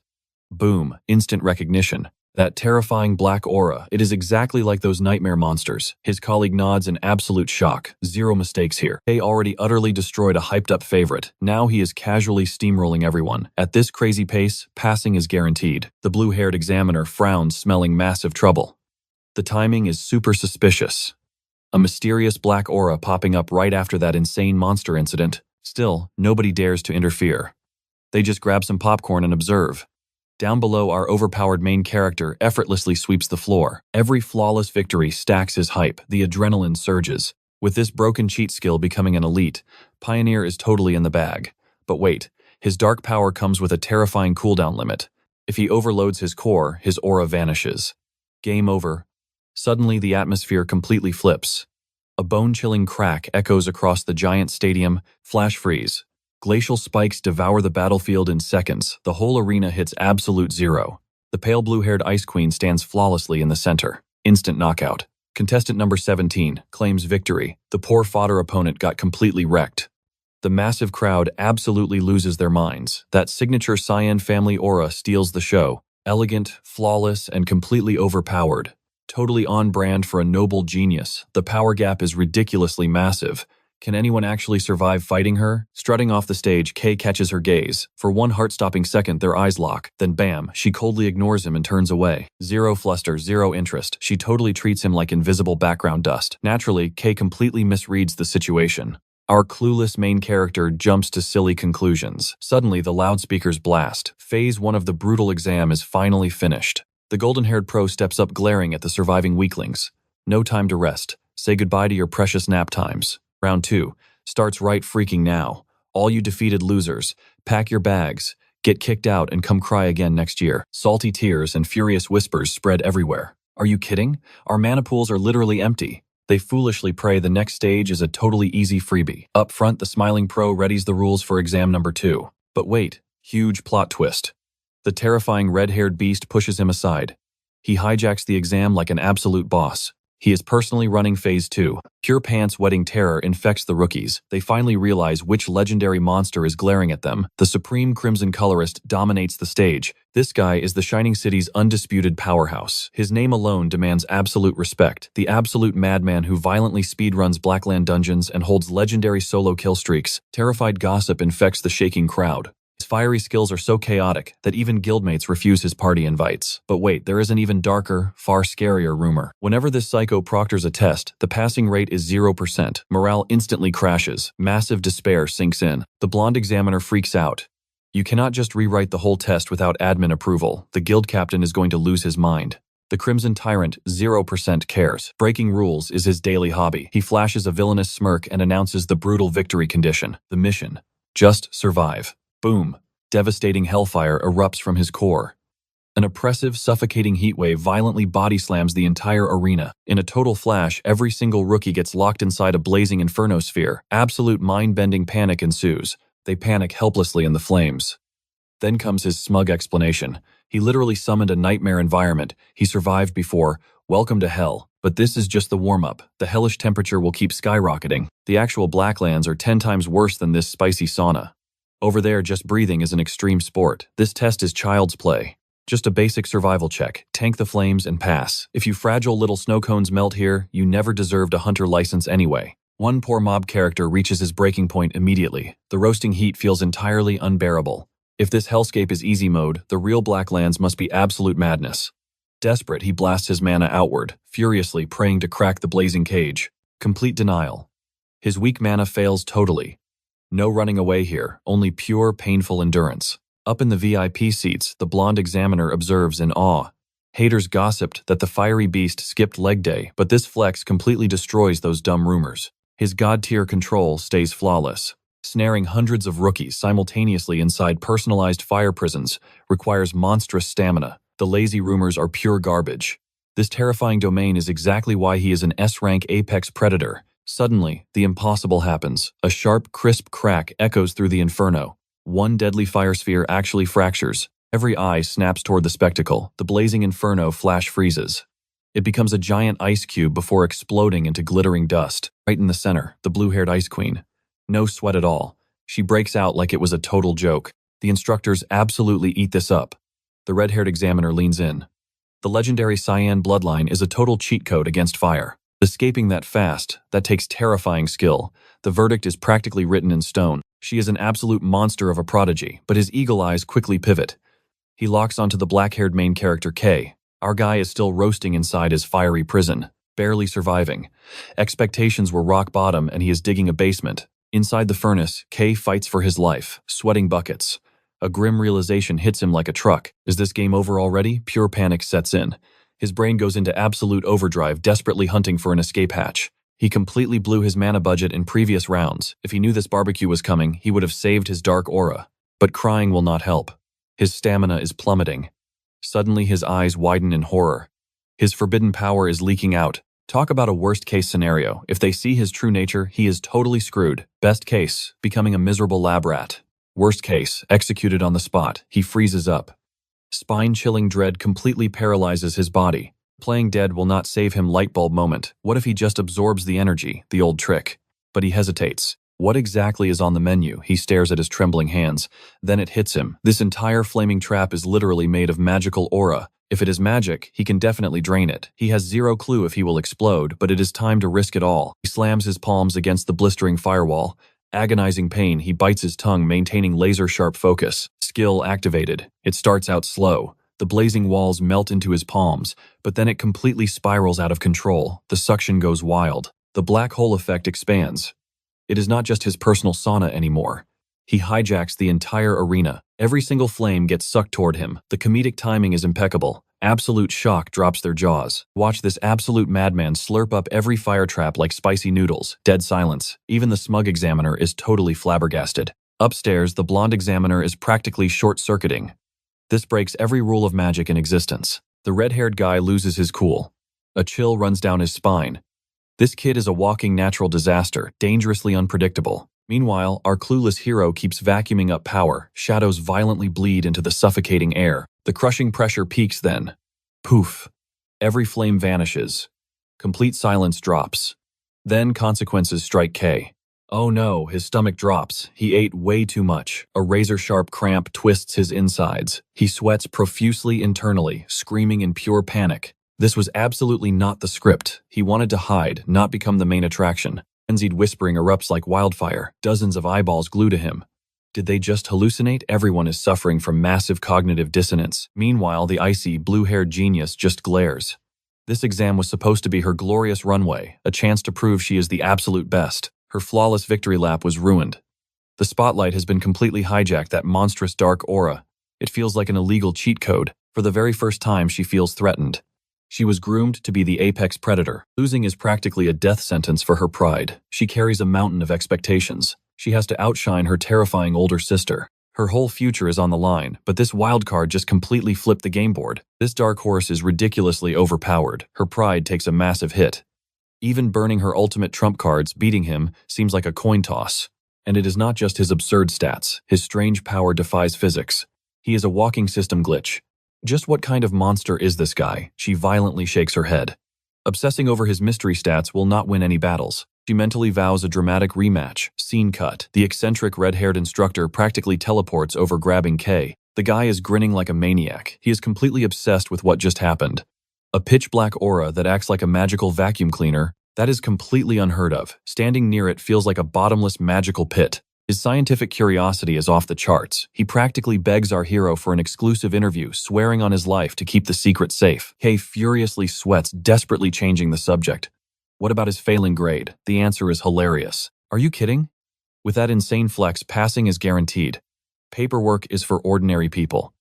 Boom, instant recognition. That terrifying black aura, it is exactly like those nightmare monsters. His colleague nods in absolute shock. Zero mistakes here. He already utterly destroyed a hyped-up favorite. Now he is casually steamrolling everyone. At this crazy pace, passing is guaranteed. The blue-haired examiner frowns, smelling massive trouble. The timing is super suspicious. A mysterious black aura popping up right after that insane monster incident. Still, nobody dares to interfere. They just grab some popcorn and observe. Down below, our overpowered main character effortlessly sweeps the floor. Every flawless victory stacks his hype. The adrenaline surges. With this broken cheat skill becoming an elite, Pioneer is totally in the bag. But wait, his dark power comes with a terrifying cooldown limit. If he overloads his core, his aura vanishes. Game over. Suddenly, the atmosphere completely flips. A bone-chilling crack echoes across the giant stadium. Flash freeze. Glacial spikes devour the battlefield in seconds. The whole arena hits absolute zero. The pale blue-haired Ice Queen stands flawlessly in the center. Instant knockout. Contestant number 17 claims victory. The poor fodder opponent got completely wrecked. The massive crowd absolutely loses their minds. That signature Cyan family aura steals the show. Elegant, flawless, and completely overpowered. Totally on brand for a noble genius. The power gap is ridiculously massive. Can anyone actually survive fighting her? Strutting off the stage, Kay catches her gaze. For one heart-stopping second, their eyes lock. Then bam, she coldly ignores him and turns away. Zero fluster, zero interest. She totally treats him like invisible background dust. Naturally, Kay completely misreads the situation. Our clueless main character jumps to silly conclusions. Suddenly, the loudspeakers blast. Phase 1 of the brutal exam is finally finished. The golden-haired pro steps up glaring at the surviving weaklings. No time to rest. Say goodbye to your precious nap times. Round 2 starts right freaking now. All you defeated losers, pack your bags, get kicked out and come cry again next year. Salty tears and furious whispers spread everywhere. Are you kidding? Our mana pools are literally empty. They foolishly pray the next stage is a totally easy freebie. Up front, the smiling pro readies the rules for exam number 2. But wait, huge plot twist. The terrifying red-haired beast pushes him aside. He hijacks the exam like an absolute boss. He is personally running Phase 2. Pure pants-wetting terror infects the rookies. They finally realize which legendary monster is glaring at them. The supreme Crimson Colorist dominates the stage. This guy is the Shining City's undisputed powerhouse. His name alone demands absolute respect. The absolute madman who violently speedruns Blackland dungeons and holds legendary solo kill streaks. Terrified gossip infects the shaking crowd. His fiery skills are so chaotic that even guildmates refuse his party invites. But wait, there is an even darker, far scarier rumor. Whenever this psycho proctors a test, the passing rate is 0%. Morale instantly crashes. Massive despair sinks in. The blonde examiner freaks out. You cannot just rewrite the whole test without admin approval. The guild captain is going to lose his mind. The Crimson Tyrant 0% cares. Breaking rules is his daily hobby. He flashes a villainous smirk and announces the brutal victory condition. The mission: just survive. Boom. Devastating hellfire erupts from his core. An oppressive, suffocating heatwave violently body slams the entire arena. In a total flash, every single rookie gets locked inside a blazing inferno sphere. Absolute mind-bending panic ensues. They panic helplessly in the flames. Then comes his smug explanation. He literally summoned a nightmare environment. He survived before. Welcome to hell. But this is just the warm-up. The hellish temperature will keep skyrocketing. The actual Blacklands are 10 times worse than this spicy sauna. Over there, just breathing is an extreme sport. This test is child's play. Just a basic survival check. Tank the flames and pass. If you fragile little snow cones melt here, you never deserved a hunter license anyway. One poor mob character reaches his breaking point immediately. The roasting heat feels entirely unbearable. If this hellscape is easy mode, the real Blacklands must be absolute madness. Desperate, he blasts his mana outward, furiously praying to crack the blazing cage. Complete denial. His weak mana fails totally. No running away here, only pure, painful endurance. Up in the VIP seats, the blonde examiner observes in awe. Haters gossiped that the fiery beast skipped leg day, but this flex completely destroys those dumb rumors. His god-tier control stays flawless. Snaring hundreds of rookies simultaneously inside personalized fire prisons requires monstrous stamina. The lazy rumors are pure garbage. This terrifying domain is exactly why he is an S-rank apex predator. Suddenly, the impossible happens. A sharp, crisp crack echoes through the inferno. One deadly fire sphere actually fractures. Every eye snaps toward the spectacle. The blazing inferno flash freezes. It becomes a giant ice cube before exploding into glittering dust. Right in the center, the blue-haired Ice Queen. No sweat at all. She breaks out like it was a total joke. The instructors absolutely eat this up. The red-haired examiner leans in. The legendary Cyan bloodline is a total cheat code against fire. Escaping that fast, that takes terrifying skill. The verdict is practically written in stone. She is an absolute monster of a prodigy, but his eagle eyes quickly pivot. He locks onto the black-haired main character, Kay. Our guy is still roasting inside his fiery prison, barely surviving. Expectations were rock bottom and he is digging a basement. Inside the furnace, Kay fights for his life, sweating buckets. A grim realization hits him like a truck. Is this game over already? Pure panic sets in. His brain goes into absolute overdrive, desperately hunting for an escape hatch. He completely blew his mana budget in previous rounds. If he knew this barbecue was coming, he would have saved his dark aura. But crying will not help. His stamina is plummeting. Suddenly his eyes widen in horror. His forbidden power is leaking out. Talk about a worst-case scenario. If they see his true nature, he is totally screwed. Best case, becoming a miserable lab rat. Worst case, executed on the spot. He freezes up. Spine-chilling dread completely paralyzes his body. Playing dead will not save him lightbulb moment. What if he just absorbs the energy, the old trick? But he hesitates. What exactly is on the menu? He stares at his trembling hands. Then it hits him. This entire flaming trap is literally made of magical aura. If it is magic, he can definitely drain it. He has zero clue if he will explode, but it is time to risk it all. He slams his palms against the blistering firewall. Agonizing pain, he bites his tongue, maintaining laser-sharp focus. Skill activated. It starts out slow. The blazing walls melt into his palms, but then it completely spirals out of control. The suction goes wild. The black hole effect expands. It is not just his personal sauna anymore. He hijacks the entire arena. Every single flame gets sucked toward him. The comedic timing is impeccable. Absolute shock drops their jaws. Watch this absolute madman slurp up every fire trap like spicy noodles. Dead silence. Even the smug examiner is totally flabbergasted. Upstairs, the blonde examiner is practically short-circuiting. This breaks every rule of magic in existence. The red-haired guy loses his cool. A chill runs down his spine. This kid is a walking natural disaster, dangerously unpredictable. Meanwhile, our clueless hero keeps vacuuming up power. Shadows violently bleed into the suffocating air. The crushing pressure peaks then. Poof. Every flame vanishes. Complete silence drops. Then consequences strike K. Oh no, his stomach drops. He ate way too much. A razor-sharp cramp twists his insides. He sweats profusely internally, screaming in pure panic. This was absolutely not the script. He wanted to hide, not become the main attraction. Frenzied whispering erupts like wildfire. Dozens of eyeballs glue to him. Did they just hallucinate? Everyone is suffering from massive cognitive dissonance. Meanwhile, the icy, blue-haired genius just glares. This exam was supposed to be her glorious runway, a chance to prove she is the absolute best. Her flawless victory lap was ruined. The spotlight has been completely hijacked, that monstrous dark aura. It feels like an illegal cheat code. For the very first time, she feels threatened. She was groomed to be the apex predator. Losing is practically a death sentence for her pride. She carries a mountain of expectations. She has to outshine her terrifying older sister. Her whole future is on the line, but this wild card just completely flipped the game board. This dark horse is ridiculously overpowered. Her pride takes a massive hit. Even burning her ultimate trump cards, beating him, seems like a coin toss. And it is not just his absurd stats. His strange power defies physics. He is a walking system glitch. Just what kind of monster is this guy? She violently shakes her head. Obsessing over his mystery stats will not win any battles. She mentally vows a dramatic rematch. Scene cut. The eccentric red-haired instructor practically teleports over grabbing K. The guy is grinning like a maniac. He is completely obsessed with what just happened. A pitch-black aura that acts like a magical vacuum cleaner, that is completely unheard of. Standing near it feels like a bottomless magical pit. His scientific curiosity is off the charts. He practically begs our hero for an exclusive interview, swearing on his life to keep the secret safe. Kay furiously sweats, desperately changing the subject. What about his failing grade? The answer is hilarious. Are you kidding? With that insane flex, passing is guaranteed. Paperwork is for ordinary people.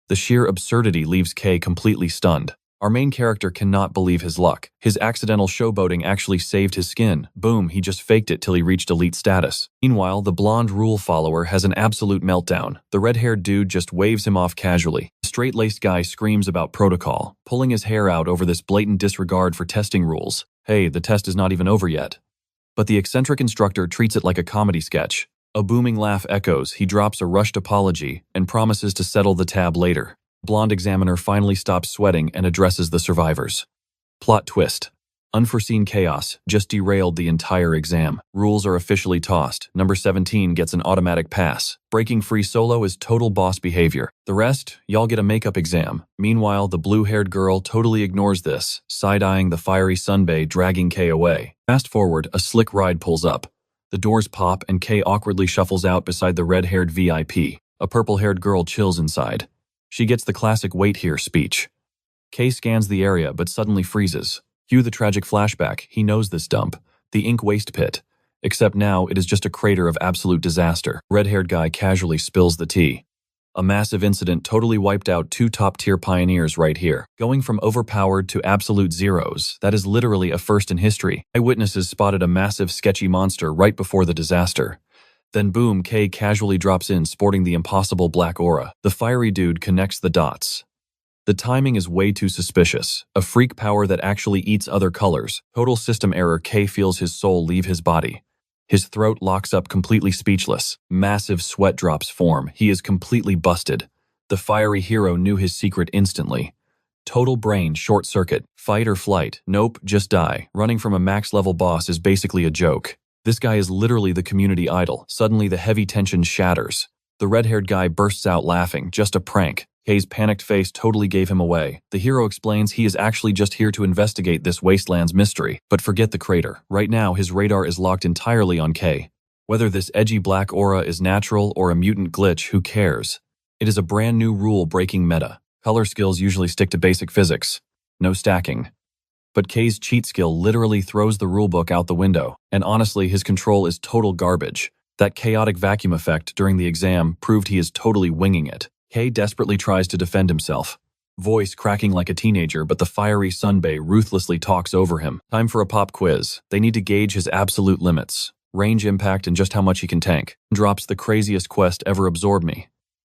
The sheer absurdity leaves Kay completely stunned. Our main character cannot believe his luck. His accidental showboating actually saved his skin. Boom, he just faked it till he reached elite status. Meanwhile, the blonde rule follower has an absolute meltdown. The red-haired dude just waves him off casually. The straight-laced guy screams about protocol, pulling his hair out over this blatant disregard for testing rules. Hey, the test is not even over yet. But the eccentric instructor treats it like a comedy sketch. A booming laugh echoes, he drops a rushed apology, and promises to settle the tab later. Blonde examiner finally stops sweating and addresses the survivors. Plot twist. Unforeseen chaos just derailed the entire exam. Rules are officially tossed. Number 17 gets an automatic pass. Breaking free solo is total boss behavior. The rest, y'all get a makeup exam. Meanwhile, the blue-haired girl totally ignores this, side-eyeing the fiery sunbae, dragging Kay away. Fast forward, a slick ride pulls up. The doors pop and Kay awkwardly shuffles out beside the red-haired VIP. A purple-haired girl chills inside. She gets the classic "wait here" speech. Kay scans the area but suddenly freezes. Cue the tragic flashback. He knows this dump. The ink waste pit. Except now it is just a crater of absolute disaster. Red-haired guy casually spills the tea. A massive incident totally wiped out two top-tier pioneers right here. Going from overpowered to absolute zeros, that is literally a first in history. Eyewitnesses spotted a massive sketchy monster right before the disaster. Then boom, Kay casually drops in sporting the impossible black aura. The fiery dude connects the dots. The timing is way too suspicious. A freak power that actually eats other colors. Total system error. Kay feels his soul leave his body. His throat locks up, completely speechless. Massive sweat drops form. He is completely busted. The fiery hero knew his secret instantly. Total brain short circuit. Fight or flight. Nope, just die. Running from a max level boss is basically a joke. This guy is literally the community idol. Suddenly the heavy tension shatters. The red-haired guy bursts out laughing. Just a prank. Kay's panicked face totally gave him away. The hero explains he is actually just here to investigate this wasteland's mystery. But forget the crater. Right now, his radar is locked entirely on Kay. Whether this edgy black aura is natural or a mutant glitch, who cares? It is a brand new rule-breaking meta. Color skills usually stick to basic physics. No stacking. But Kay's cheat skill literally throws the rulebook out the window, and honestly, his control is total garbage. That chaotic vacuum effect during the exam proved he is totally winging it. Kay desperately tries to defend himself, voice cracking like a teenager, but the fiery Sunbae ruthlessly talks over him. Time for a pop quiz. They need to gauge his absolute limits, range impact, and just how much he can tank. Drops the craziest quest ever absorbed me.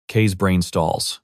Kay's brain stalls.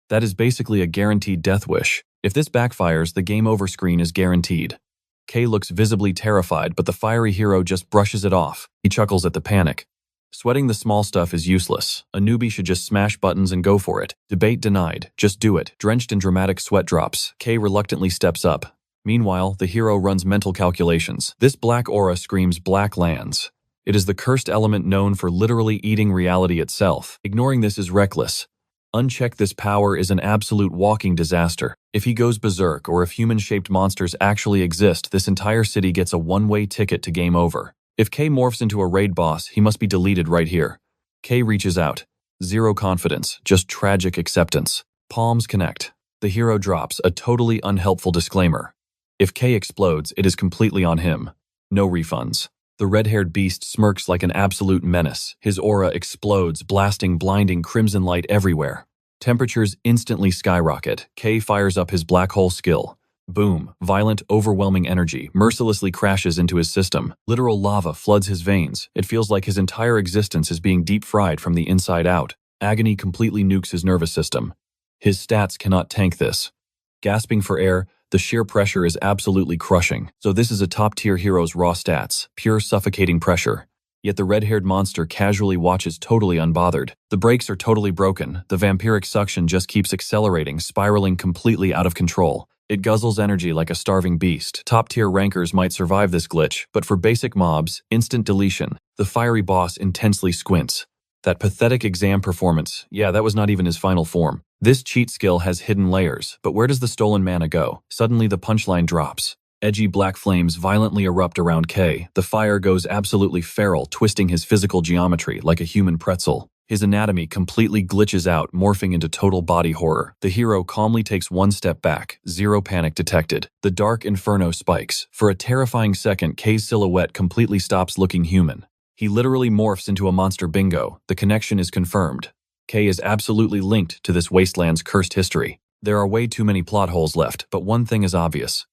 That is basically a guaranteed death wish. If this backfires, the game over screen is guaranteed. Kay looks visibly terrified, but the fiery hero just brushes it off. He chuckles at the panic. Sweating the small stuff is useless. A newbie should just smash buttons and go for it. Debate denied. Just do it. Drenched in dramatic sweat drops, Kay reluctantly steps up. Meanwhile, the hero runs mental calculations. This black aura screams black lands. It is the cursed element known for literally eating reality itself. Ignoring this is reckless. Uncheck this power is an absolute walking disaster. If he goes berserk or if human-shaped monsters actually exist, this entire city gets a one-way ticket to game over. If Kay morphs into a raid boss, he must be deleted right here. Kay reaches out. Zero confidence, just tragic acceptance. Palms connect. The hero drops a totally unhelpful disclaimer. If Kay explodes, it is completely on him. No refunds. The red-haired beast smirks like an absolute menace. His aura explodes, blasting blinding crimson light everywhere. Temperatures instantly skyrocket. Kay fires up his black hole skill. Boom, violent, overwhelming energy mercilessly crashes into his system. Literal lava floods his veins. It feels like his entire existence is being deep-fried from the inside out. Agony completely nukes his nervous system. His stats cannot tank this. Gasping for air, the sheer pressure is absolutely crushing. So this is a top-tier hero's raw stats, pure suffocating pressure. Yet the red-haired monster casually watches totally unbothered. The brakes are totally broken. The vampiric suction just keeps accelerating, spiraling completely out of control. It guzzles energy like a starving beast. Top-tier rankers might survive this glitch, but for basic mobs, instant deletion. The fiery boss intensely squints. That pathetic exam performance, yeah, that was not even his final form. This cheat skill has hidden layers, but where does the stolen mana go? Suddenly the punchline drops. Edgy black flames violently erupt around Kay. The fire goes absolutely feral, twisting his physical geometry like a human pretzel. His anatomy completely glitches out, morphing into total body horror. The hero calmly takes one step back, zero panic detected. The dark inferno spikes. For a terrifying second, Kay's silhouette completely stops looking human. He literally morphs into a monster bingo. The connection is confirmed. Kay is absolutely linked to this wasteland's cursed history. There are way too many plot holes left, but one thing is obvious.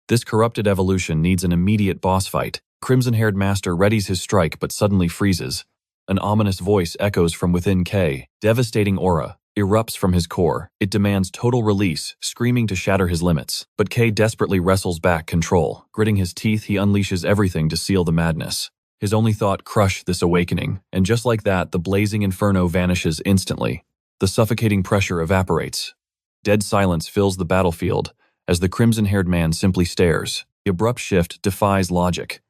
This corrupted evolution needs an immediate boss fight. Crimson-haired master readies his strike but suddenly freezes. An ominous voice echoes from within Kay. Devastating aura erupts from his core. It demands total release, screaming to shatter his limits. But Kay desperately wrestles back control. Gritting his teeth, he unleashes everything to seal the madness. His only thought, crush this awakening. And just like that, the blazing inferno vanishes instantly. The suffocating pressure evaporates. Dead silence fills the battlefield as the crimson-haired man simply stares. The abrupt shift defies logic.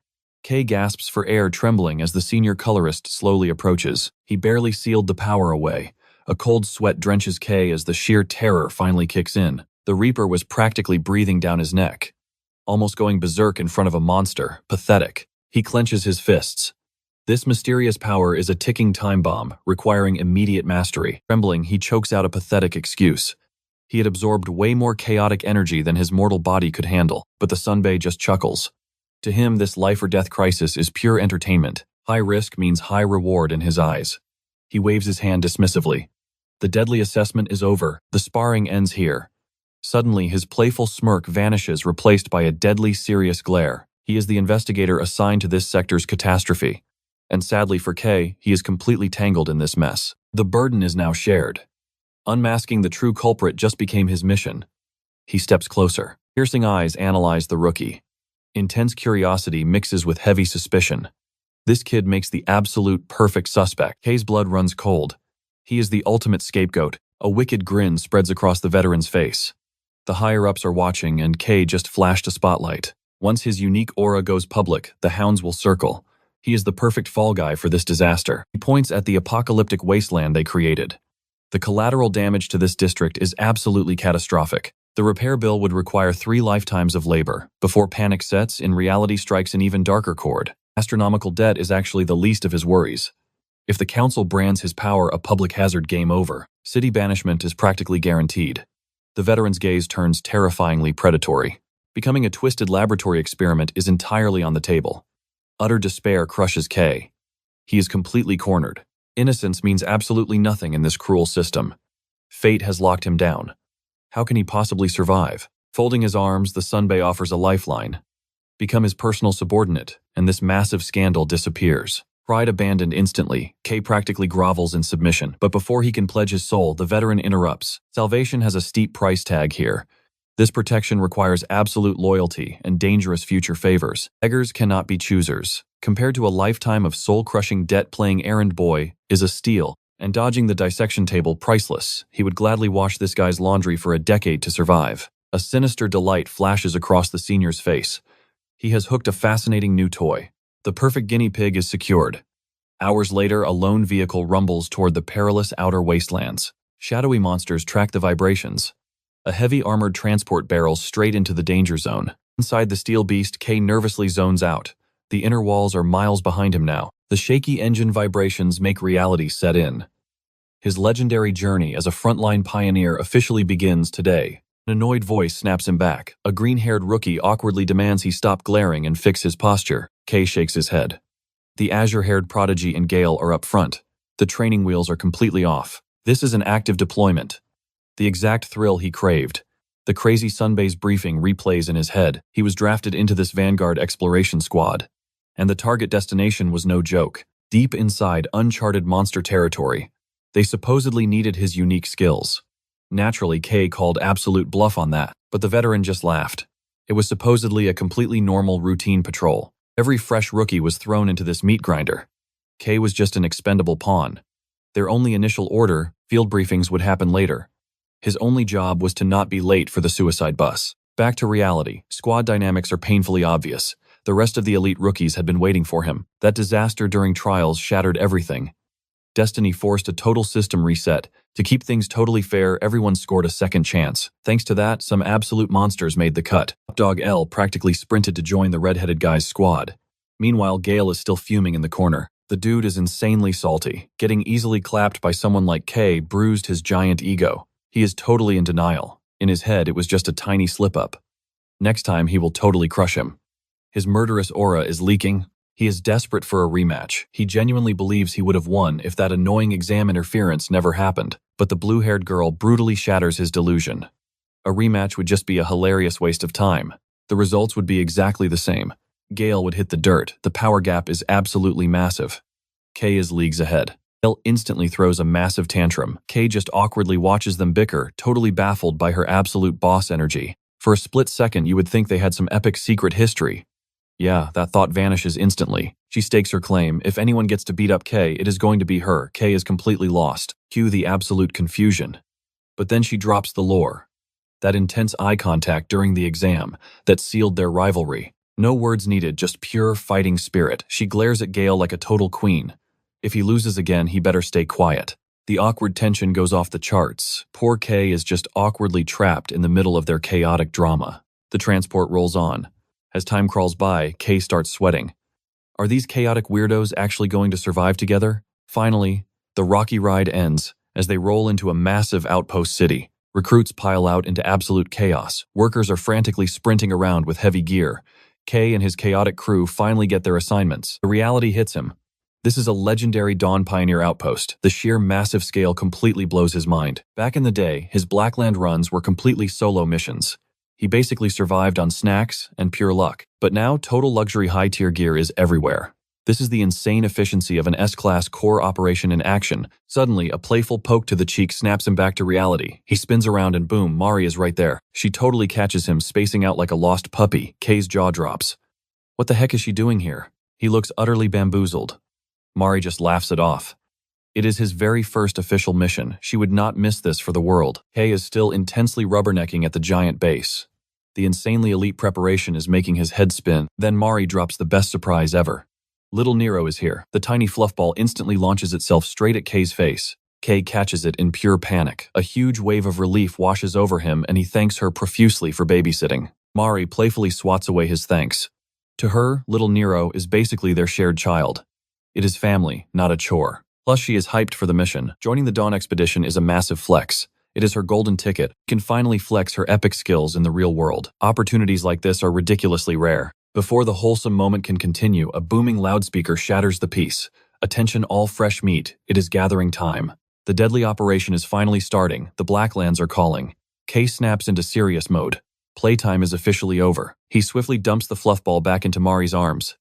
Kay gasps for air, trembling as the senior colorist slowly approaches. He barely sealed the power away. A cold sweat drenches Kay as the sheer terror finally kicks in. The Reaper was practically breathing down his neck, almost going berserk in front of a monster. Pathetic. He clenches his fists. This mysterious power is a ticking time bomb, requiring immediate mastery. Trembling, he chokes out a pathetic excuse. He had absorbed way more chaotic energy than his mortal body could handle, but the Sunbae just chuckles. To him, this life-or-death crisis is pure entertainment. High risk means high reward in his eyes. He waves his hand dismissively. The deadly assessment is over. The sparring ends here. Suddenly, his playful smirk vanishes, replaced by a deadly serious glare. He is the investigator assigned to this sector's catastrophe. And sadly for Kay, he is completely tangled in this mess. The burden is now shared. Unmasking the true culprit just became his mission. He steps closer. Piercing eyes analyze the rookie. Intense curiosity mixes with heavy suspicion. This kid makes the absolute perfect suspect. Kay's blood runs cold. He is the ultimate scapegoat. A wicked grin spreads across the veteran's face. The higher-ups are watching, and Kay just flashed a spotlight. Once his unique aura goes public, the hounds will circle. He is the perfect fall guy for this disaster. He points at the apocalyptic wasteland they created. The collateral damage to this district is absolutely catastrophic. The repair bill would require 3 lifetimes of labor. Before panic sets, in reality strikes an even darker chord. Astronomical debt is actually the least of his worries. If the council brands his power a public hazard, game over. City banishment is practically guaranteed. The veteran's gaze turns terrifyingly predatory. Becoming a twisted laboratory experiment is entirely on the table. Utter despair crushes K. He is completely cornered. Innocence means absolutely nothing in this cruel system. Fate has locked him down. How can he possibly survive? Folding his arms, the Sunbei offers a lifeline. Become his personal subordinate, and this massive scandal disappears. Pride abandoned instantly, K practically grovels in submission. But before he can pledge his soul, the veteran interrupts. Salvation has a steep price tag here. This protection requires absolute loyalty and dangerous future favors. Beggars cannot be choosers. Compared to a lifetime of soul-crushing debt, playing errand boy is a steal, and dodging the dissection table priceless. He would gladly wash this guy's laundry for a decade to survive. A sinister delight flashes across the senior's face. He has hooked a fascinating new toy. The perfect guinea pig is secured. Hours later, a lone vehicle rumbles toward the perilous outer wastelands. Shadowy monsters track the vibrations. A heavy armored transport barrels straight into the danger zone. Inside the steel beast, K nervously zones out. The inner walls are miles behind him now. The shaky engine vibrations make reality set in. His legendary journey as a frontline pioneer officially begins today. An annoyed voice snaps him back. A green-haired rookie awkwardly demands he stop glaring and fix his posture. K shakes his head. The azure-haired prodigy and Gale are up front. The training wheels are completely off. This is an active deployment. The exact thrill he craved. The crazy Sunbei's briefing replays in his head. He was drafted into this Vanguard exploration squad. And the target destination was no joke. Deep inside uncharted monster territory. They supposedly needed his unique skills. Naturally, K called absolute bluff on that, but the veteran just laughed. It was supposedly a completely normal routine patrol. Every fresh rookie was thrown into this meat grinder. K was just an expendable pawn. Their only initial order, field briefings, would happen later. His only job was to not be late for the suicide bus. Back to reality, squad dynamics are painfully obvious. The rest of the elite rookies had been waiting for him. That disaster during trials shattered everything. Destiny forced a total system reset. To keep things totally fair, everyone scored a second chance. Thanks to that, some absolute monsters made the cut. Underdog L practically sprinted to join the red-headed guy's squad. Meanwhile, Gale is still fuming in the corner. The dude is insanely salty. Getting easily clapped by someone like K bruised his giant ego. He is totally in denial. In his head, it was just a tiny slip-up. Next time, he will totally crush him. His murderous aura is leaking. He is desperate for a rematch. He genuinely believes he would have won if that annoying exam interference never happened. But the blue-haired girl brutally shatters his delusion. A rematch would just be a hilarious waste of time. The results would be exactly the same. Gale would hit the dirt. The power gap is absolutely massive. K is leagues ahead. Gale instantly throws a massive tantrum. K just awkwardly watches them bicker, totally baffled by her absolute boss energy. For a split second, you would think they had some epic secret history. Yeah, that thought vanishes instantly. She stakes her claim. If anyone gets to beat up K, it is going to be her. K is completely lost. Cue the absolute confusion. But then she drops the lore. That intense eye contact during the exam that sealed their rivalry. No words needed, just pure fighting spirit. She glares at Gale like a total queen. If he loses again, he better stay quiet. The awkward tension goes off the charts. Poor K is just awkwardly trapped in the middle of their chaotic drama. The transport rolls on. As time crawls by, K starts sweating. Are these chaotic weirdos actually going to survive together? Finally, the rocky ride ends as they roll into a massive outpost city. Recruits pile out into absolute chaos. Workers are frantically sprinting around with heavy gear. K and his chaotic crew finally get their assignments. The reality hits him. This is a legendary Dawn Pioneer outpost. The sheer massive scale completely blows his mind. Back in the day, his Blackland runs were completely solo missions. He basically survived on snacks and pure luck. But now, total luxury high-tier gear is everywhere. This is the insane efficiency of an S-class core operation in action. Suddenly, a playful poke to the cheek snaps him back to reality. He spins around and boom, Mari is right there. She totally catches him, spacing out like a lost puppy. K's jaw drops. What the heck is she doing here? He looks utterly bamboozled. Mari just laughs it off. It is his very first official mission. She would not miss this for the world. K is still intensely rubbernecking at the giant base. The insanely elite preparation is making his head spin. Then Mari drops the best surprise ever. Little Nero is here. The tiny fluffball instantly launches itself straight at K's face. Kay catches it in pure panic. A huge wave of relief washes over him and he thanks her profusely for babysitting. Mari playfully swats away his thanks. To her, little Nero is basically their shared child. It is family, not a chore. Plus, she is hyped for the mission. Joining the Dawn expedition is a massive flex. It is her golden ticket. She can finally flex her epic skills in the real world. Opportunities like this are ridiculously rare. Before the wholesome moment can continue, a booming loudspeaker shatters the peace. Attention all fresh meat, it is gathering time. The deadly operation is finally starting. The Blacklands are calling. Kay snaps into serious mode. Playtime is officially over. He swiftly dumps the fluff ball back into Mari's arms.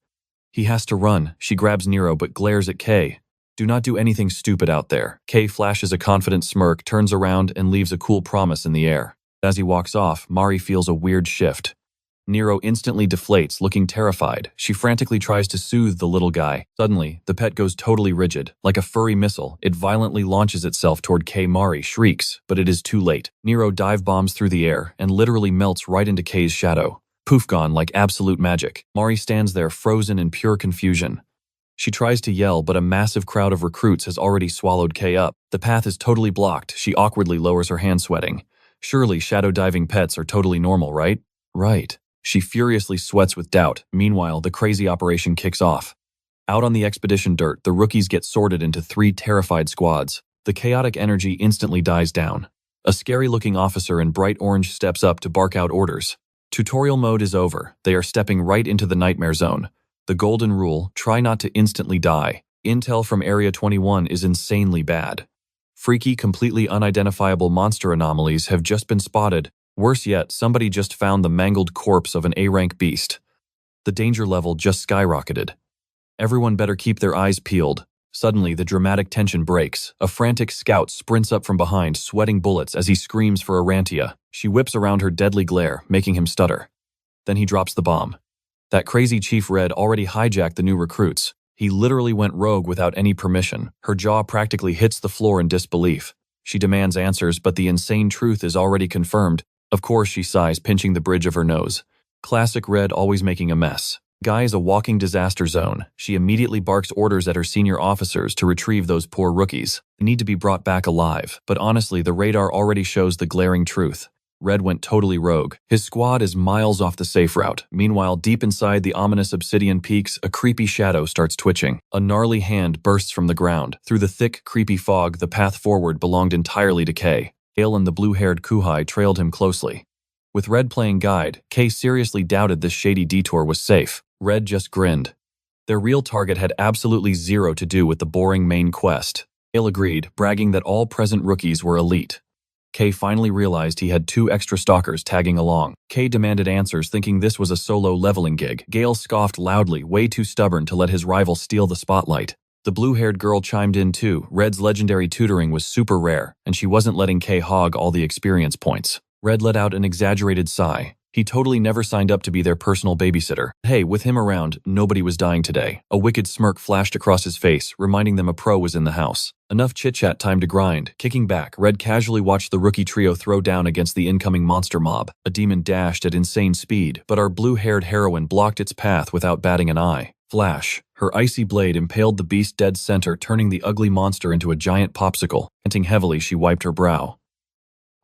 He has to run. She grabs Nero but glares at Kay. Do not do anything stupid out there. Kay flashes a confident smirk, turns around, and leaves a cool promise in the air. As he walks off, Mari feels a weird shift. Nero instantly deflates, looking terrified. She frantically tries to soothe the little guy. Suddenly, the pet goes totally rigid. Like a furry missile, it violently launches itself toward Kay. Mari shrieks, but it is too late. Nero dive bombs through the air and literally melts right into Kay's shadow. Poof, gone like absolute magic. Mari stands there frozen in pure confusion. She tries to yell, but a massive crowd of recruits has already swallowed Kay up. The path is totally blocked. She awkwardly lowers her hand, sweating. Surely shadow diving pets are totally normal, right? Right. She furiously sweats with doubt. Meanwhile, the crazy operation kicks off. Out on the expedition dirt, the rookies get sorted into 3 terrified squads. The chaotic energy instantly dies down. A scary-looking officer in bright orange steps up to bark out orders. Tutorial mode is over. They are stepping right into the nightmare zone. The golden rule, try not to instantly die. Intel from Area 21 is insanely bad. Freaky, completely unidentifiable monster anomalies have just been spotted. Worse yet, somebody just found the mangled corpse of an A-rank beast. The danger level just skyrocketed. Everyone better keep their eyes peeled. Suddenly, the dramatic tension breaks. A frantic scout sprints up from behind, sweating bullets as he screams for Arantia. She whips around her deadly glare, making him stutter. Then he drops the bomb. That crazy Chief Red already hijacked the new recruits. He literally went rogue without any permission. Her jaw practically hits the floor in disbelief. She demands answers, but the insane truth is already confirmed. Of course, she sighs, pinching the bridge of her nose. Classic Red, always making a mess. Guy is a walking disaster zone. She immediately barks orders at her senior officers to retrieve those poor rookies. They need to be brought back alive. But honestly, the radar already shows the glaring truth. Red went totally rogue. His squad is miles off the safe route. Meanwhile, deep inside the ominous obsidian peaks, a creepy shadow starts twitching. A gnarly hand bursts from the ground. Through the thick, creepy fog, the path forward belonged entirely to Kay. Gale and the blue-haired Kuhai trailed him closely. With Red playing guide, Kay seriously doubted this shady detour was safe. Red just grinned. Their real target had absolutely zero to do with the boring main quest. Gale agreed, bragging that all present rookies were elite. Kay finally realized he had 2 extra stalkers tagging along. Kay demanded answers, thinking this was a solo leveling gig. Gale scoffed loudly, way too stubborn to let his rival steal the spotlight. The blue-haired girl chimed in too. Red's legendary tutoring was super rare, and she wasn't letting Kay hog all the experience points. Red let out an exaggerated sigh. He totally never signed up to be their personal babysitter. Hey, with him around, nobody was dying today. A wicked smirk flashed across his face, reminding them a pro was in the house. Enough chit-chat, time to grind. Kicking back, Red casually watched the rookie trio throw down against the incoming monster mob. A demon dashed at insane speed, but our blue-haired heroine blocked its path without batting an eye. Flash. Her icy blade impaled the beast dead center, turning the ugly monster into a giant popsicle. Panting heavily, she wiped her brow.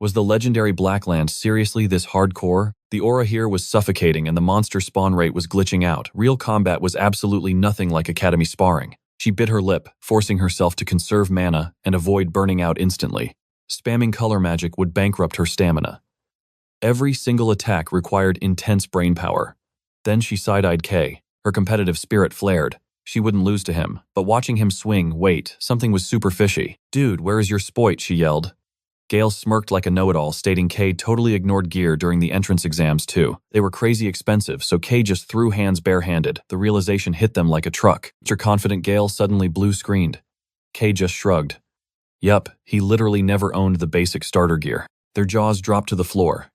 Was the legendary Blackland seriously this hardcore? The aura here was suffocating and the monster spawn rate was glitching out. Real combat was absolutely nothing like academy sparring. She bit her lip, forcing herself to conserve mana and avoid burning out instantly. Spamming color magic would bankrupt her stamina. Every single attack required intense brain power. Then she side-eyed Kay. Her competitive spirit flared. She wouldn't lose to him, but watching him swing, wait, something was super fishy. Dude, where is your spoit? She yelled. Gale smirked like a know-it-all, stating Kay totally ignored gear during the entrance exams too. They were crazy expensive, so Kay just threw hands barehanded. The realization hit them like a truck. Her confident Gale suddenly blue-screened. Kay just shrugged. Yup, he literally never owned the basic starter gear. Their jaws dropped to the floor.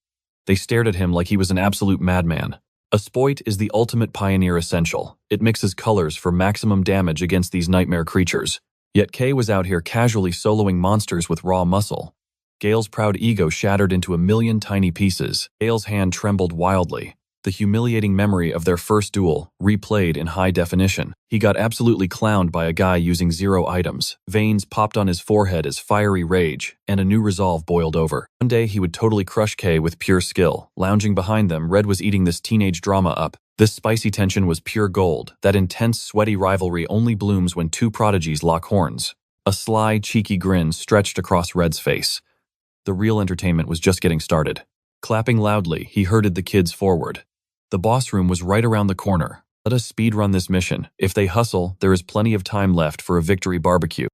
They stared at him like he was an absolute madman. A spoit is the ultimate pioneer essential. It mixes colors for maximum damage against these nightmare creatures. Yet Kay was out here casually soloing monsters with raw muscle. Gale's proud ego shattered into a million tiny pieces. Gale's hand trembled wildly. The humiliating memory of their first duel, replayed in high definition. He got absolutely clowned by a guy using 0 items. Veins popped on his forehead as fiery rage, and a new resolve boiled over. One day he would totally crush K with pure skill. Lounging behind them, Red was eating this teenage drama up. This spicy tension was pure gold. That intense, sweaty rivalry only blooms when two prodigies lock horns. A sly, cheeky grin stretched across Red's face. The real entertainment was just getting started. Clapping loudly, he herded the kids forward. The boss room was right around the corner. Let us speedrun this mission. If they hustle, there is plenty of time left for a victory barbecue.